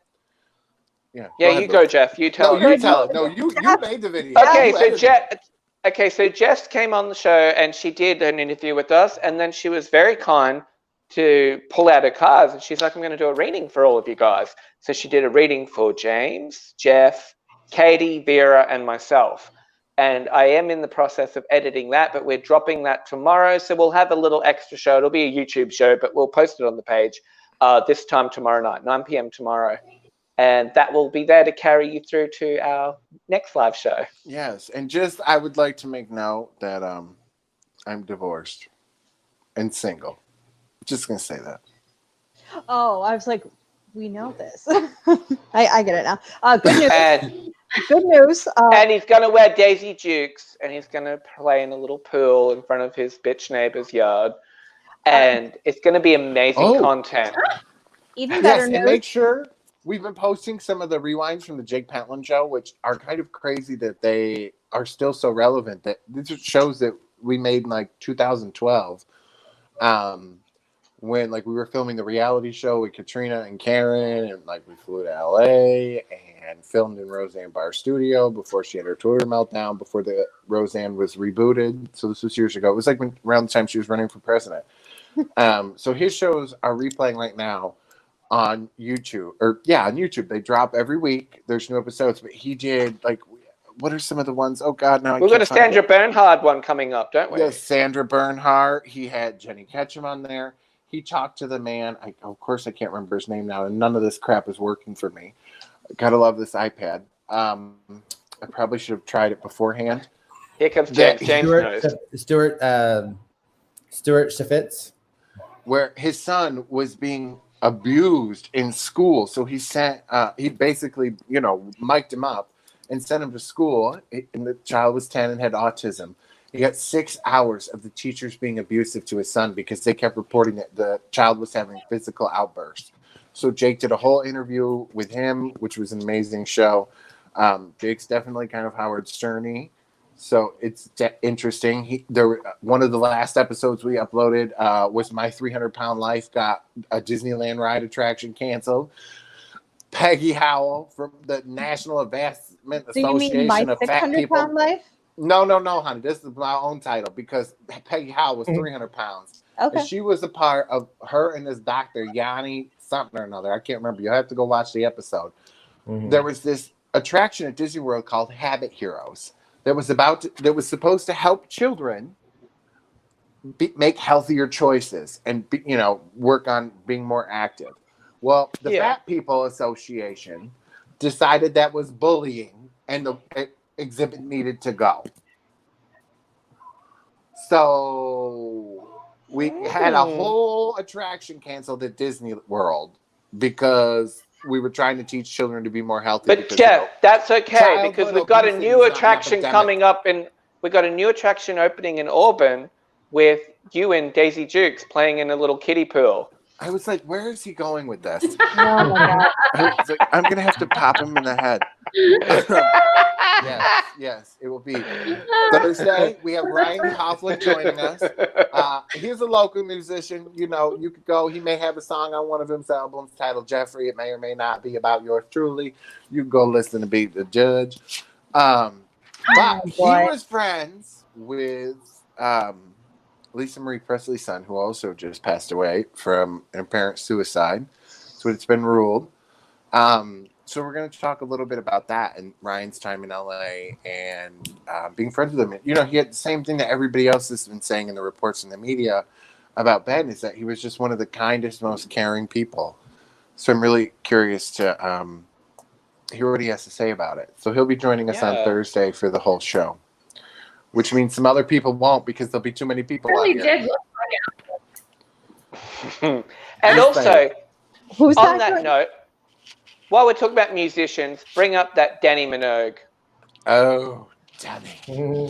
Yeah, you go, Jeff. You tell her. You tell her. No, you made the video. Okay, so Jess came on the show and she did an interview with us, and then she was very kind to pull out her cards, and she's like, I'm going to do a reading for all of you guys. So she did a reading for James, Jeff, Katie, Vera, and myself. And I am in the process of editing that, but we're dropping that tomorrow. So we'll have a little extra show. It'll be a YouTube show, but we'll post it on the page this time tomorrow night, 9 p.m. tomorrow. And that will be there to carry you through to our next live show. Yes. And just, I would like to make note that I'm divorced and single. Just going to say that. Oh, I was like, we know this. I get it now. Good news. Good news. And he's going to wear Daisy Dukes, and he's going to play in a little pool in front of his bitch neighbor's yard. And it's going to be amazing content. Even better news. And make sure we've been posting some of the rewinds from the Jake Pentland show, which are kind of crazy that they are still so relevant. That this shows that we made in like 2012. When like we were filming the reality show with Katrina and Karen, and like we flew to LA and filmed in Roseanne Barr Studio before she had her Twitter meltdown, before the Roseanne was rebooted. So this was years ago. It was like around the time she was running for president. So his shows are replaying right now on YouTube, on YouTube. They drop every week. There's new episodes, but he did like, what are some of the ones? Oh God, now we've got a Sandra Bernhard one coming up, don't we? Yes, Sandra Bernhard. He had Jenny Ketchum on there. He talked to the man. Of course, I can't remember his name now, and none of this crap is working for me. Gotta love this iPad. I probably should have tried it beforehand. Here comes James. Stuart Shafitz. Where his son was being abused in school. So he basically, mic'd him up and sent him to school. And the child was 10 and had autism. He got 6 hours of the teachers being abusive to his son because they kept reporting that the child was having physical outbursts. So Jake did a whole interview with him, which was an amazing show. Jake's definitely kind of Howard Stern-y. So it's interesting. One of the last episodes we uploaded was My 300-Pound Life got a Disneyland ride attraction canceled. Peggy Howell from the National Investment Association of Fat People. 600-Pound Life? No, honey. This is my own title because Peggy Howell was 300 pounds. Okay. And she was a part of her and this doctor, Yanni something or another. I can't remember. You'll have to go watch the episode. Mm-hmm. There was this attraction at Disney World called Habit Heroes that was supposed to help children make healthier choices and work on being more active. Well, the Fat People Association decided that was bullying, and the exhibit needed to go. So we had a whole attraction canceled at Disney World because we were trying to teach children to be more healthy. But Jeff, that's okay because we've got a new attraction coming up, and we've got a new attraction opening in Auburn with you and Daisy Dukes playing in a little kiddie pool. I was like, where is he going with this? Oh my God. I'm going to have to pop him in the head. Yes, it will be. Thursday, we have Ryan Coughlin joining us. He's a local musician. You could go. He may have a song on one of his albums titled Jeffrey. It may or may not be about yours truly. You can go listen to Be the Judge. But he was friends with Lisa Marie Presley's son, who also just passed away from an apparent suicide. So it's been ruled. So we're going to talk a little bit about that and Ryan's time in LA and being friends with him. He had the same thing that everybody else has been saying in the reports in the media about Ben, is that he was just one of the kindest, most caring people. So I'm really curious to hear what he has to say about it. So he'll be joining us on Thursday for the whole show, which means some other people won't because there'll be too many people out here. And also, on that note, while we're talking about musicians, bring up that Danny Minogue. Oh, Danny.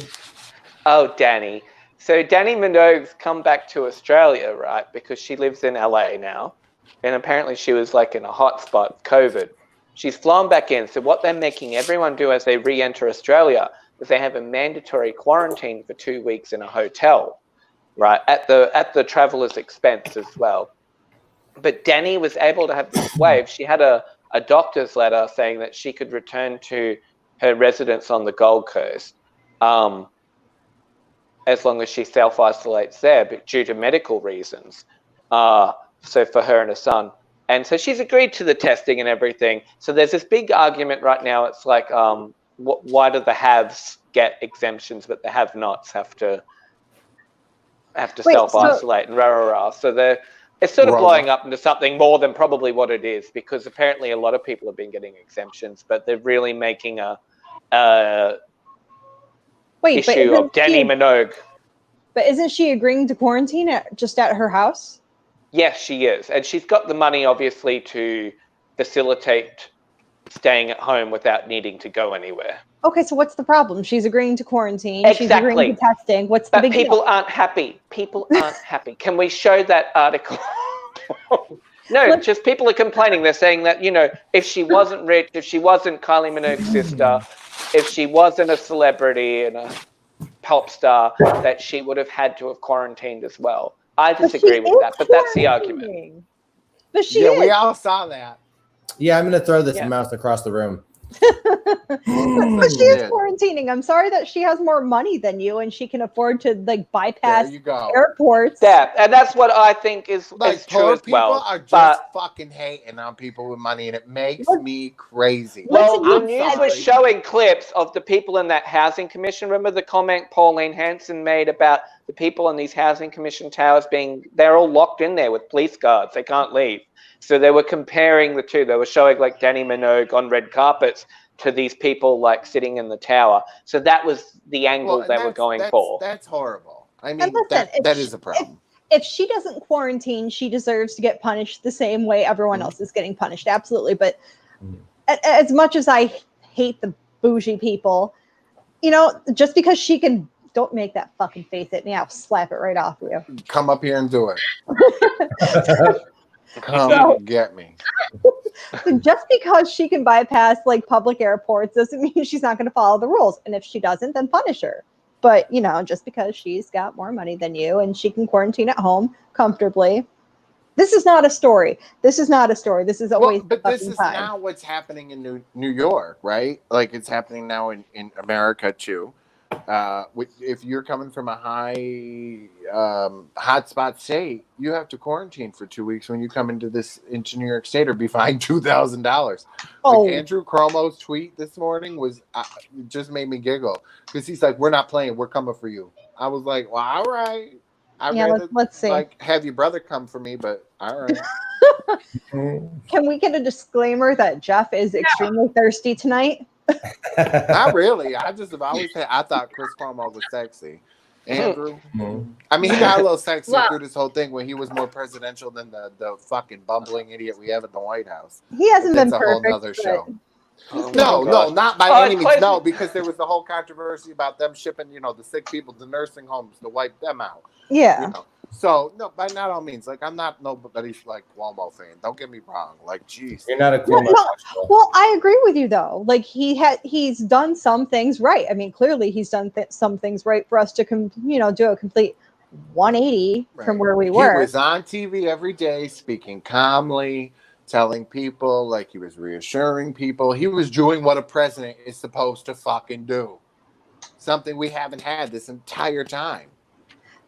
Oh, Danny. So Danny Minogue's come back to Australia, right? Because she lives in LA now. And apparently she was like in a hotspot of COVID. She's flown back in. So what they're making everyone do as they re-enter Australia is they have a mandatory quarantine for 2 weeks in a hotel, right? At the traveler's expense as well. But Danny was able to have this wave. She had a doctor's letter saying that she could return to her residence on the Gold Coast as long as she self-isolates there, but due to medical reasons. So for her and her son. And so she's agreed to the testing and everything. So there's this big argument right now. It's like, why do the haves get exemptions, but the have-nots have to self-isolate and rah. So It's sort of blowing up into something more than probably what it is, because apparently a lot of people have been getting exemptions, but they're really making a issue of Danny Minogue. But isn't she agreeing to quarantine just at her house? Yes, she is. And she's got the money, obviously, to facilitate staying at home without needing to go anywhere. Okay, so what's the problem? She's agreeing to quarantine. Exactly. She's agreeing to testing. What's the big deal? But people aren't happy. People aren't happy. Can we show that article? No, just people are complaining. They're saying that, you know, if she wasn't rich, if she wasn't Kylie Minogue's sister, if she wasn't a celebrity and a pop star, that she would have had to have quarantined as well. I disagree with that, but that's the argument. But we all saw that. Yeah, I'm going to throw this mouse across the room. But she is quarantining. I'm sorry that she has more money than you and she can afford to like bypass airports. Yeah, and that's what I think is true as well. People are just fucking hating on people with money, and it makes me crazy. Well, the news was showing clips of the people in that housing commission. Remember the comment Pauline Hanson made about the people in these housing commission towers they're all locked in there with police guards. They can't leave. So they were comparing the two. They were showing like Danny Minogue on red carpets to these people like sitting in the tower. So that was the angle they were going for. That's horrible. I mean, that is a problem. If she doesn't quarantine, she deserves to get punished the same way everyone else is getting punished. Absolutely. But as much as I hate the bougie people, you know, just because she can, don't make that fucking face at me. I'll slap it right off of you. Come up here and do it. Come get me. So just because she can bypass like public airports doesn't mean she's not going to follow the rules. And if she doesn't, then punish her. But, you know, just because she's got more money than you and she can quarantine at home comfortably. This is not a story. This is not a story. This is always but this is now what's happening in New York, right? Like it's happening now in America too. If you're coming from a high hotspot state, you have to quarantine for 2 weeks when you come into New York State, or be fined $2,000. Oh. Like Andrew Cuomo's tweet this morning was just made me giggle, because he's like, "We're not playing. We're coming for you." I was like, "Well, all right." Let's see. Like, have your brother come for me, but all right. Can we get a disclaimer that Jeff is extremely thirsty tonight? Not really. I thought Chris Cuomo was sexy. Andrew, I mean, he got a little sexy through this whole thing when he was more presidential than the fucking bumbling idiot we have at the White House. He hasn't been perfect. That's a whole nother show. No, not by any means. No, because there was the whole controversy about them shipping, the sick people to nursing homes to wipe them out. Yeah. So no, by not all means. Like, I'm not nobody's like Cuomo fan. Don't get me wrong. Like, geez, you're not a Cuomo. No. Well, I agree with you though. Like he's done some things right. I mean, clearly he's done some things right for us to do a complete 180 from where we were. He was on TV every day, speaking calmly, telling people, like, he was reassuring people. He was doing what a president is supposed to fucking do. Something we haven't had this entire time.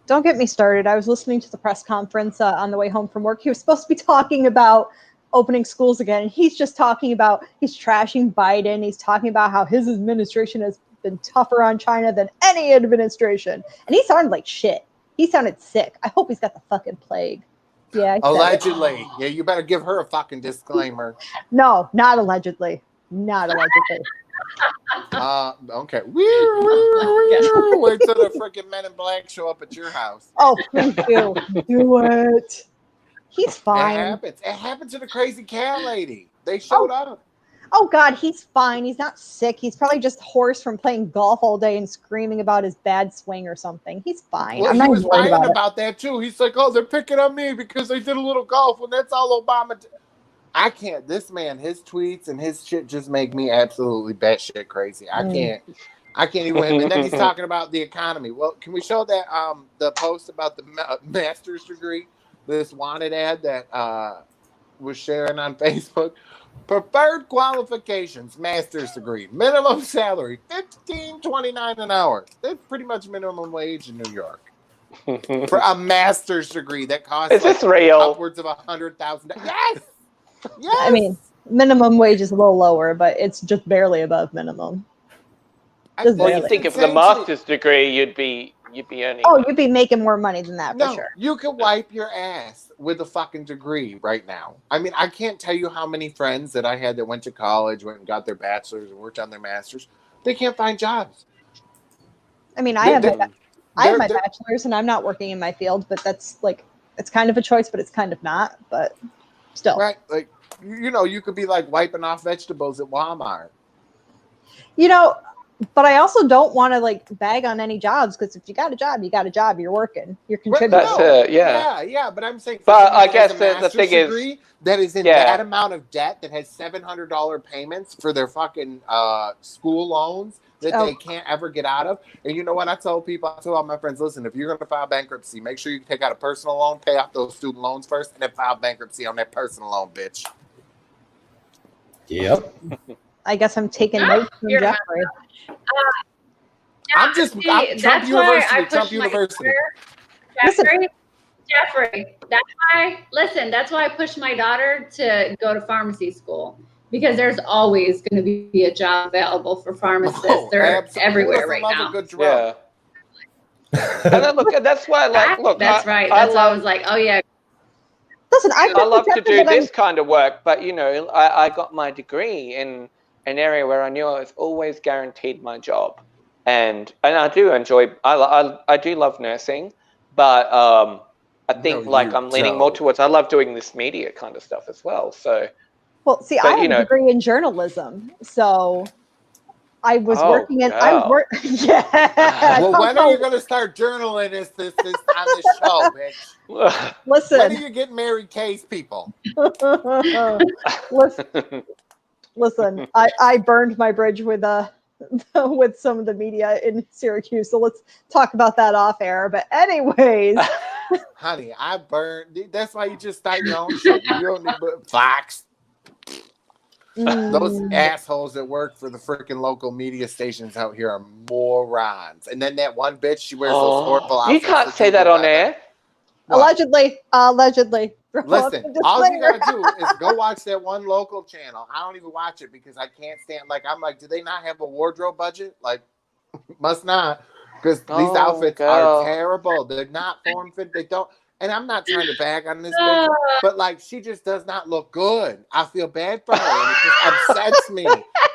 Don't get me started. I was listening to the press conference on the way home from work. He was supposed to be talking about opening schools again. And he's just talking about, he's trashing Biden. He's talking about how his administration has been tougher on China than any administration. And he sounded like shit. He sounded sick. I hope he's got the fucking plague. Yeah. Allegedly. Yeah, you better give her a fucking disclaimer. No, not allegedly. Not allegedly. Okay. Wait till the freaking Men in Black show up at your house. Oh, please do. Do it. He's fine. It happened to the crazy cat lady. They showed up. Oh God, he's fine. He's not sick. He's probably just hoarse from playing golf all day and screaming about his bad swing or something. He's fine. Well, I'm not worried about that too. He's like, "Oh, they're picking on me because I did a little golf when that's all Obama did." I can't. This man, his tweets and his shit just make me absolutely batshit crazy. I can't even with him. And then he's talking about the economy. Well, can we show that the post about the master's degree? This wanted ad that was sharing on Facebook. Preferred qualifications: master's degree, minimum salary $15.29 an hour. That's pretty much minimum wage in New York for a master's degree that costs. Is this real? Upwards of $100,000. Yes. Yes. I mean, minimum wage is a little lower, but it's just barely above minimum. Well, you think of the master's degree, you'd be earning. Oh, you'd be making more money than that for sure. You can wipe your ass. with a fucking degree right now. I mean, I can't tell you how many friends that I had that went to college, went and got their bachelor's and worked on their master's. They can't find jobs. I mean, I have my bachelor's and I'm not working in my field, but that's like, it's kind of a choice, but it's kind of not, but still. Right. Like, you know, you could be like wiping off vegetables at Walmart. You know, but I also don't want to like bag on any jobs, because if you got a job, you got a job, you're working, you're contributing. That's it, yeah. Yeah, but I'm saying, but I guess the thing is, that is in that amount of debt, that has $700 payments for their fucking school loans that they can't ever get out of. And you know what? I tell all my friends, listen, if you're going to file bankruptcy, make sure you take out a personal loan, pay off those student loans first, and then file bankruptcy on that personal loan, bitch. Yep. I guess I'm taking notes from Jeffrey. I'm Trump University. Jeffrey, that's why I pushed my daughter to go to pharmacy school, because there's always going to be a job available for pharmacists. They're everywhere right now. Yeah. And then, look, that's why, that's right. That's why I was like, oh yeah. Listen, I love to do this kind of work, but you know, I got my degree in an area where I knew I was always guaranteed my job, and I do enjoy. I do love nursing, but I think I'm leaning more towards. I love doing this media kind of stuff as well. So, well, see, I have a degree in journalism, so I was working in. Yeah. Well, when are you going to start journaling this on this show, bitch? Listen. When are you getting Mary Kay's people? Listen. I burned my bridge with some of the media in Syracuse, so let's talk about that off air. But anyways, honey, I burned. That's why you just start your own show. You don't need Fox. Those assholes that work for the freaking local media stations out here are morons. And then that one bitch, she wears those horrible outfits. You can't say that on air. What? Allegedly. Listen, all you gotta do is go watch that one local channel. I don't even watch it because I can't stand. I'm like, do they not have a wardrobe budget? Like, must not, because these outfits are terrible. They're not form fit. They don't. And I'm not trying to bag on this bitch, but like, she just does not look good. I feel bad for her, and it just upsets me.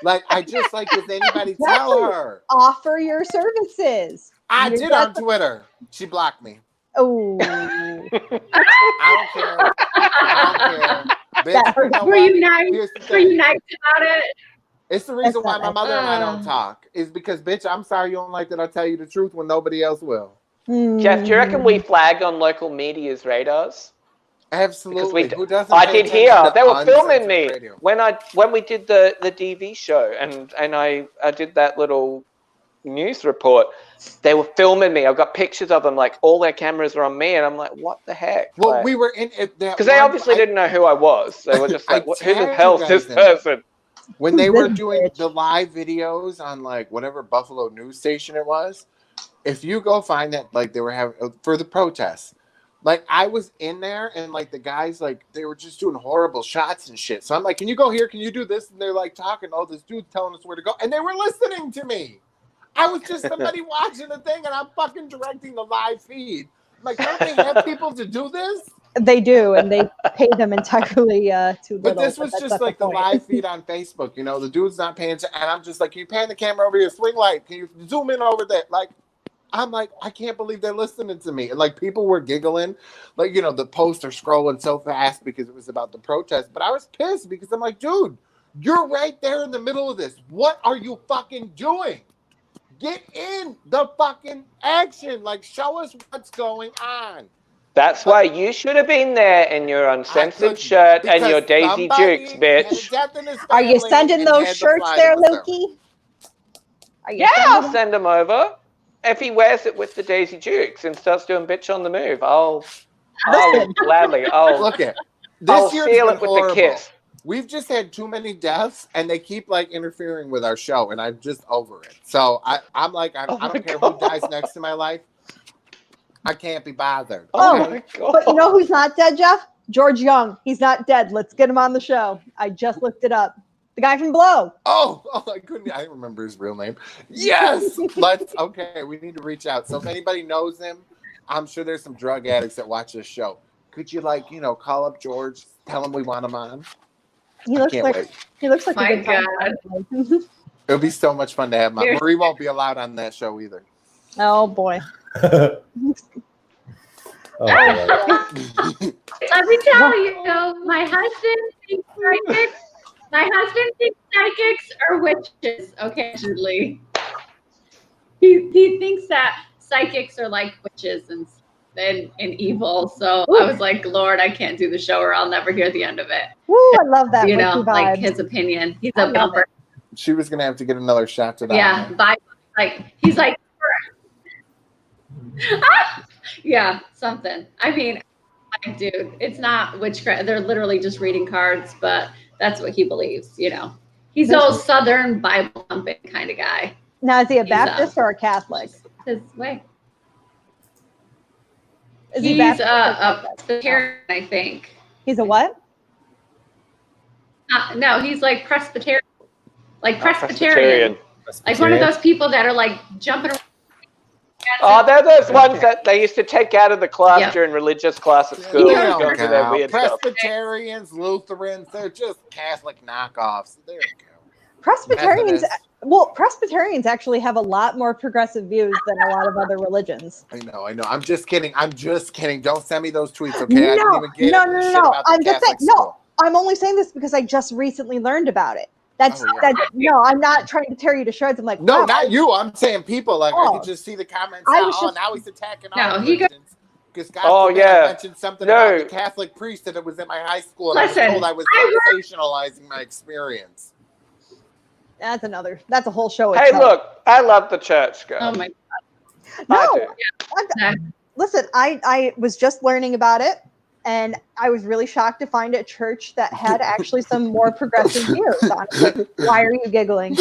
Like, I just like, does anybody tell her? Offer your services. I did on Twitter. She blocked me. Oh. I don't care. Bitch, were you nice about it? It's the reason why my mother and I don't talk. Is because, bitch, I'm sorry you don't like that I tell you the truth when nobody else will. Jeff, do you reckon we flag on local media's radars? Absolutely. Who doesn't? I did hear they were filming me when we did the DV show, and I did that little news report. They were filming me. I've got pictures of them. Like, all their cameras were on me, and I'm like, what the heck? Well, like, we were in it because they obviously didn't know who I was. They were just like, who the hell is this person? When they were doing the live videos on like whatever Buffalo news station it was, if you go find that, like, they were having for the protests, like, I was in there and like the guys, like, they were just doing horrible shots and shit. So I'm like, can you go here? Can you do this? And they're like talking, oh, this dude's telling us where to go. And they were listening to me. I was just somebody watching the thing and I'm fucking directing the live feed. I'm like, don't they have people to do this? They do, and they pay them entirely too little. But this was just like the live feed on Facebook. You know, the dude's not paying attention. And I'm just like, can you pan the camera over here? Swing light. Can you zoom in over there? Like, I'm like, I can't believe they're listening to me. And like, people were giggling. Like, you know, the posts are scrolling so fast because it was about the protest. But I was pissed because I'm like, dude, you're right there in the middle of this. What are you fucking doing? Get in the fucking action. Like, show us what's going on. That's why you should have been there in your uncensored shirt and your Daisy Dukes, bitch. Are you sending those shirts there, Loki? I'll send them over. If he wears it with the Daisy Dukes and starts doing bitch on the move, I'll gladly. Look at I'll seal it with the kiss. We've just had too many deaths, and they keep like interfering with our show, and I'm just over it. So I'm like, I don't care who dies next in my life. I can't be bothered. Oh my God. But you know who's not dead, Jeff? George Young. He's not dead. Let's get him on the show. I just looked it up. The guy from Blow. Oh, I didn't remember his real name. Yes. Okay, we need to reach out. So if anybody knows him, I'm sure there's some drug addicts that watch this show. could you call up George, tell him we want him on? He looks like My a good time. It would be so much fun to have him on. Marie won't be allowed on that show either. Oh boy. Oh, Let me tell you, my husband thinks psychics are witches occasionally. He thinks that psychics are like witches and evil. So I was like, Lord, I can't do the show or I'll never hear the end of it. Woo, I love that. Like his opinion. He's a bumper. She was gonna have to get another shot to that. Yeah, he's like, yeah, something. I mean, dude, it's not witchcraft. They're literally just reading cards, but that's what he believes. He's old Southern Bible thumping kind of guy. Now, is he a Baptist or a Catholic? His way. He's a Presbyterian, I think. He's a what? No, he's like Presbyterian. Like Presbyterian. Like one of those people that are like jumping around. Oh, they're those ones that they used to take out of the class during religious class at school. Presbyterians, Lutherans, they're just Catholic knockoffs. There you go. Presbyterians actually have a lot more progressive views than a lot of other religions. I know. I'm just kidding. Don't send me those tweets, okay? I didn't even get No. I'm just saying. No, I'm only saying this because I just recently learned about it. No, I'm not trying to tear you to shreds. I'm like, no, not you. I'm saying people. I could just see the comments. Now he's attacking all religions. Because mentioned something about the Catholic priest that it was in my high school, and I was told I was sensationalizing my experience. That's a whole show. Hey, look, I love the church, girl. Oh my God. No, listen, I was just learning about it, and I was really shocked to find a church that had actually some more progressive views on it. Why are you giggling?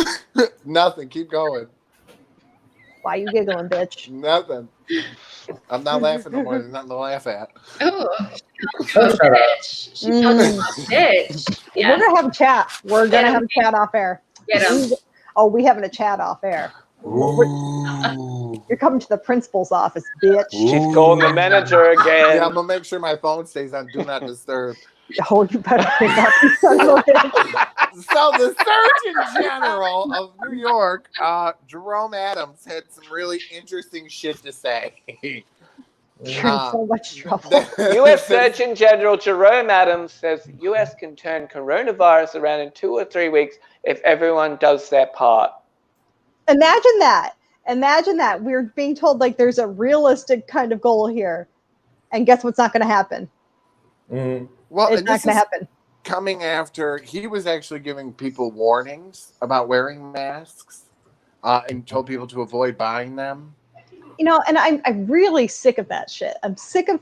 Nothing. Keep going. Why are you giggling, bitch? Nothing. I'm not laughing no more. There's nothing to laugh at. Oh, bitch. She called him a bitch. Yeah. We're going to have a chat. We're going to have a chat off air. Get him. Oh, we having a chat off air. You're coming to the principal's office, bitch. She's calling the manager again. Yeah, I'm going to make sure my phone stays on Do Not Disturb. Oh, you better not be son of a bitch. So the Surgeon General of New York, Jerome Adams, had some really interesting shit to say. You're in so much trouble. U.S. Surgeon General Jerome Adams says U.S. can turn coronavirus around in 2 or 3 weeks if everyone does their part. Imagine that. We're being told like there's a realistic kind of goal here. And guess what's not going to happen? Mm-hmm. Well, it's not going to happen. Coming after, he was actually giving people warnings about wearing masks and told people to avoid buying them. And I'm really sick of that shit. I'm sick of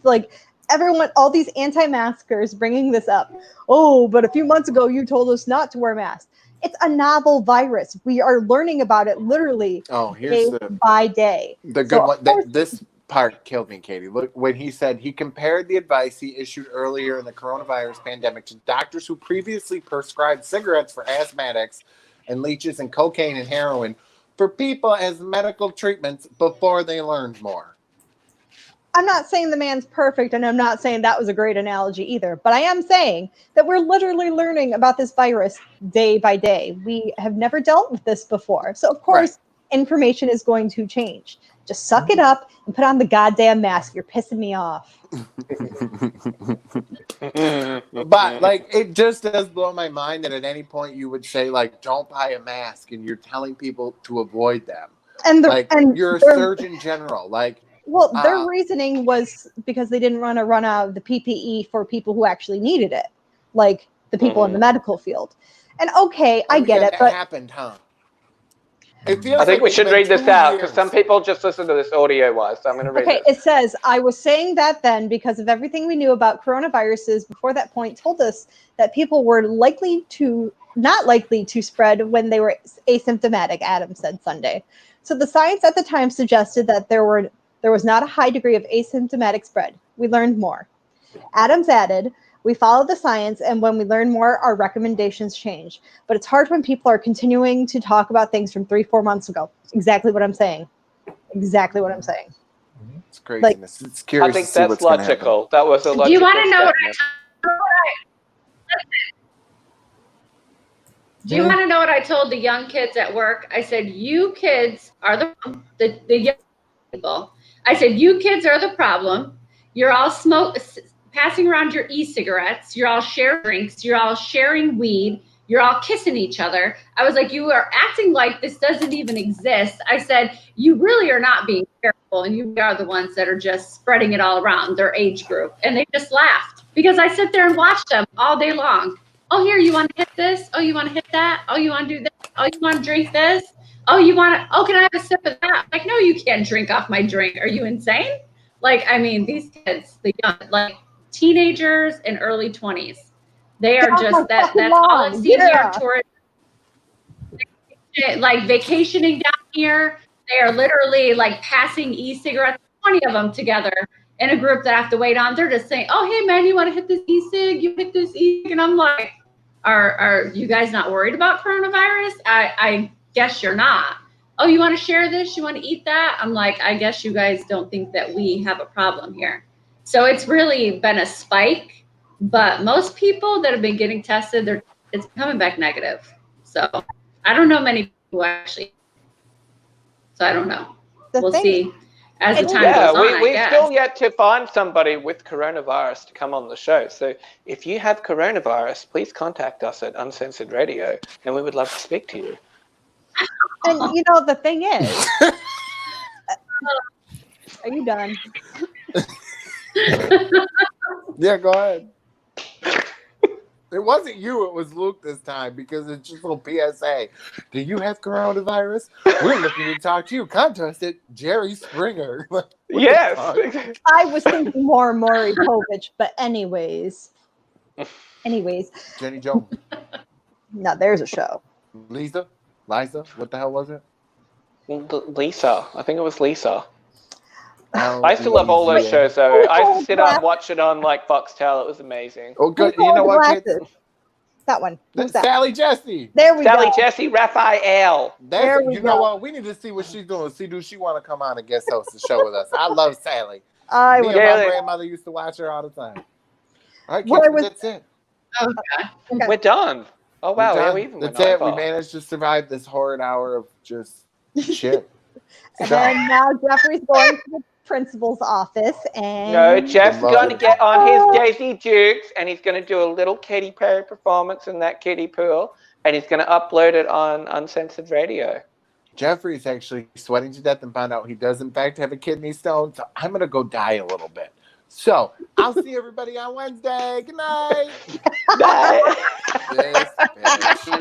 everyone, all these anti-maskers bringing this up. Oh, but a few months ago you told us not to wear masks. It's a novel virus. We are learning about it literally day by day. The good one. This part killed me, Katie. Look, when he said he compared the advice he issued earlier in the coronavirus pandemic to doctors who previously prescribed cigarettes for asthmatics and leeches and cocaine and heroin for people as medical treatments before they learned more. I'm not saying the man's perfect, and I'm not saying that was a great analogy either, but I am saying that we're literally learning about this virus day by day. We have never dealt with this before. So, of course, information is going to change. Just suck it up and put on the goddamn mask. You're pissing me off. But it just does blow my mind that at any point you would say don't buy a mask, and you're telling people to avoid them. And you're a Surgeon General. Well, their reasoning was because they didn't want to run out of the PPE for people who actually needed it, like the people in the medical field. And I get it, but happened, huh? I think we should read this out because some people just listen to this audio-wise, so I'm going to read it. It says, I was saying that then because of everything we knew about coronaviruses before that point told us that people were not likely to spread when they were asymptomatic, Adams said Sunday. So the science at the time suggested that there was not a high degree of asymptomatic spread. We learned more. Adams added, we follow the science, and when we learn more, our recommendations change. But it's hard when people are continuing to talk about things from 3-4 months ago. Exactly what I'm saying. It's craziness. It's curious. I think to see that's what's gonna logical. happen. That was a logical Do you want to know statement. Do you want to know what I told the young kids at work? I said, you kids are the young people. I said, you kids are the problem. You're all passing around your e-cigarettes. You're all sharing drinks. You're all sharing weed. You're all kissing each other. I was like, you are acting like this doesn't even exist. I said, you really are not being careful, and you are the ones that are just spreading it all around their age group. And they just laughed because I sit there and watch them all day long. Oh, here, you want to hit this? Oh, you want to hit that? Oh, you want to do that? Oh, you want to drink this? Oh, you want to, oh, can I have a sip of that? Like, no, you can't drink off my drink. Are you insane? Like, I mean, these kids, the young, like teenagers and early 20s, they are just, that's all I've seen here towards, like vacationing down here. They are literally like passing e-cigarettes, 20 of them together in a group that I have to wait on. They're just saying, oh, hey, man, you want to hit this e-cig? You hit this e-cig? And I'm like, are you guys not worried about coronavirus? I guess you're not. Oh, you want to share this? You want to eat that? I'm like, I guess you guys don't think that we have a problem here. So it's really been a spike. But most people that have been getting tested, it's coming back negative. So I don't know many people actually. So I don't know. We'll see. As the time goes on, we've still yet to find somebody with coronavirus to come on the show. So if you have coronavirus, please contact us at Uncensored Radio, and we would love to speak to you. And you know, the thing is, are you done? Yeah, go ahead. It wasn't you, it was Luke this time, because it's just a little PSA. Do you have coronavirus? We're looking to talk to you. Contact at Jerry Springer. Yes. I was thinking more Maury Povich, but anyways. Jenny Jones. No, there's a show. Liza, what the hell was it? Lisa. I think it was Lisa. I used to love all those shows, though. I used to sit up and watch it on like Foxtel. It was amazing. Oh, good. You know what, kids? That one. Who's that? Sally Jesse. There we go. Sally Jesse Raphael. You know what? We need to see what she's doing. See, does she want to come on and guest host the show with us? I love Sally. My grandmother used to watch her all the time. All right, kids, that's it. Okay. We're done. Oh, wow. That's it. We managed to survive this horrid hour of just shit. And then now Jeffrey's going to the principal's office, and no, Jeff's going to get on his Daisy Dukes, and he's going to do a little Katy Perry performance in that kiddie pool, and he's going to upload it on Uncensored Radio. Jeffrey's actually sweating to death and found out he does in fact have a kidney stone, so I'm going to go die a little bit. So I'll see everybody on Wednesday. Good night. Bye. This bitch.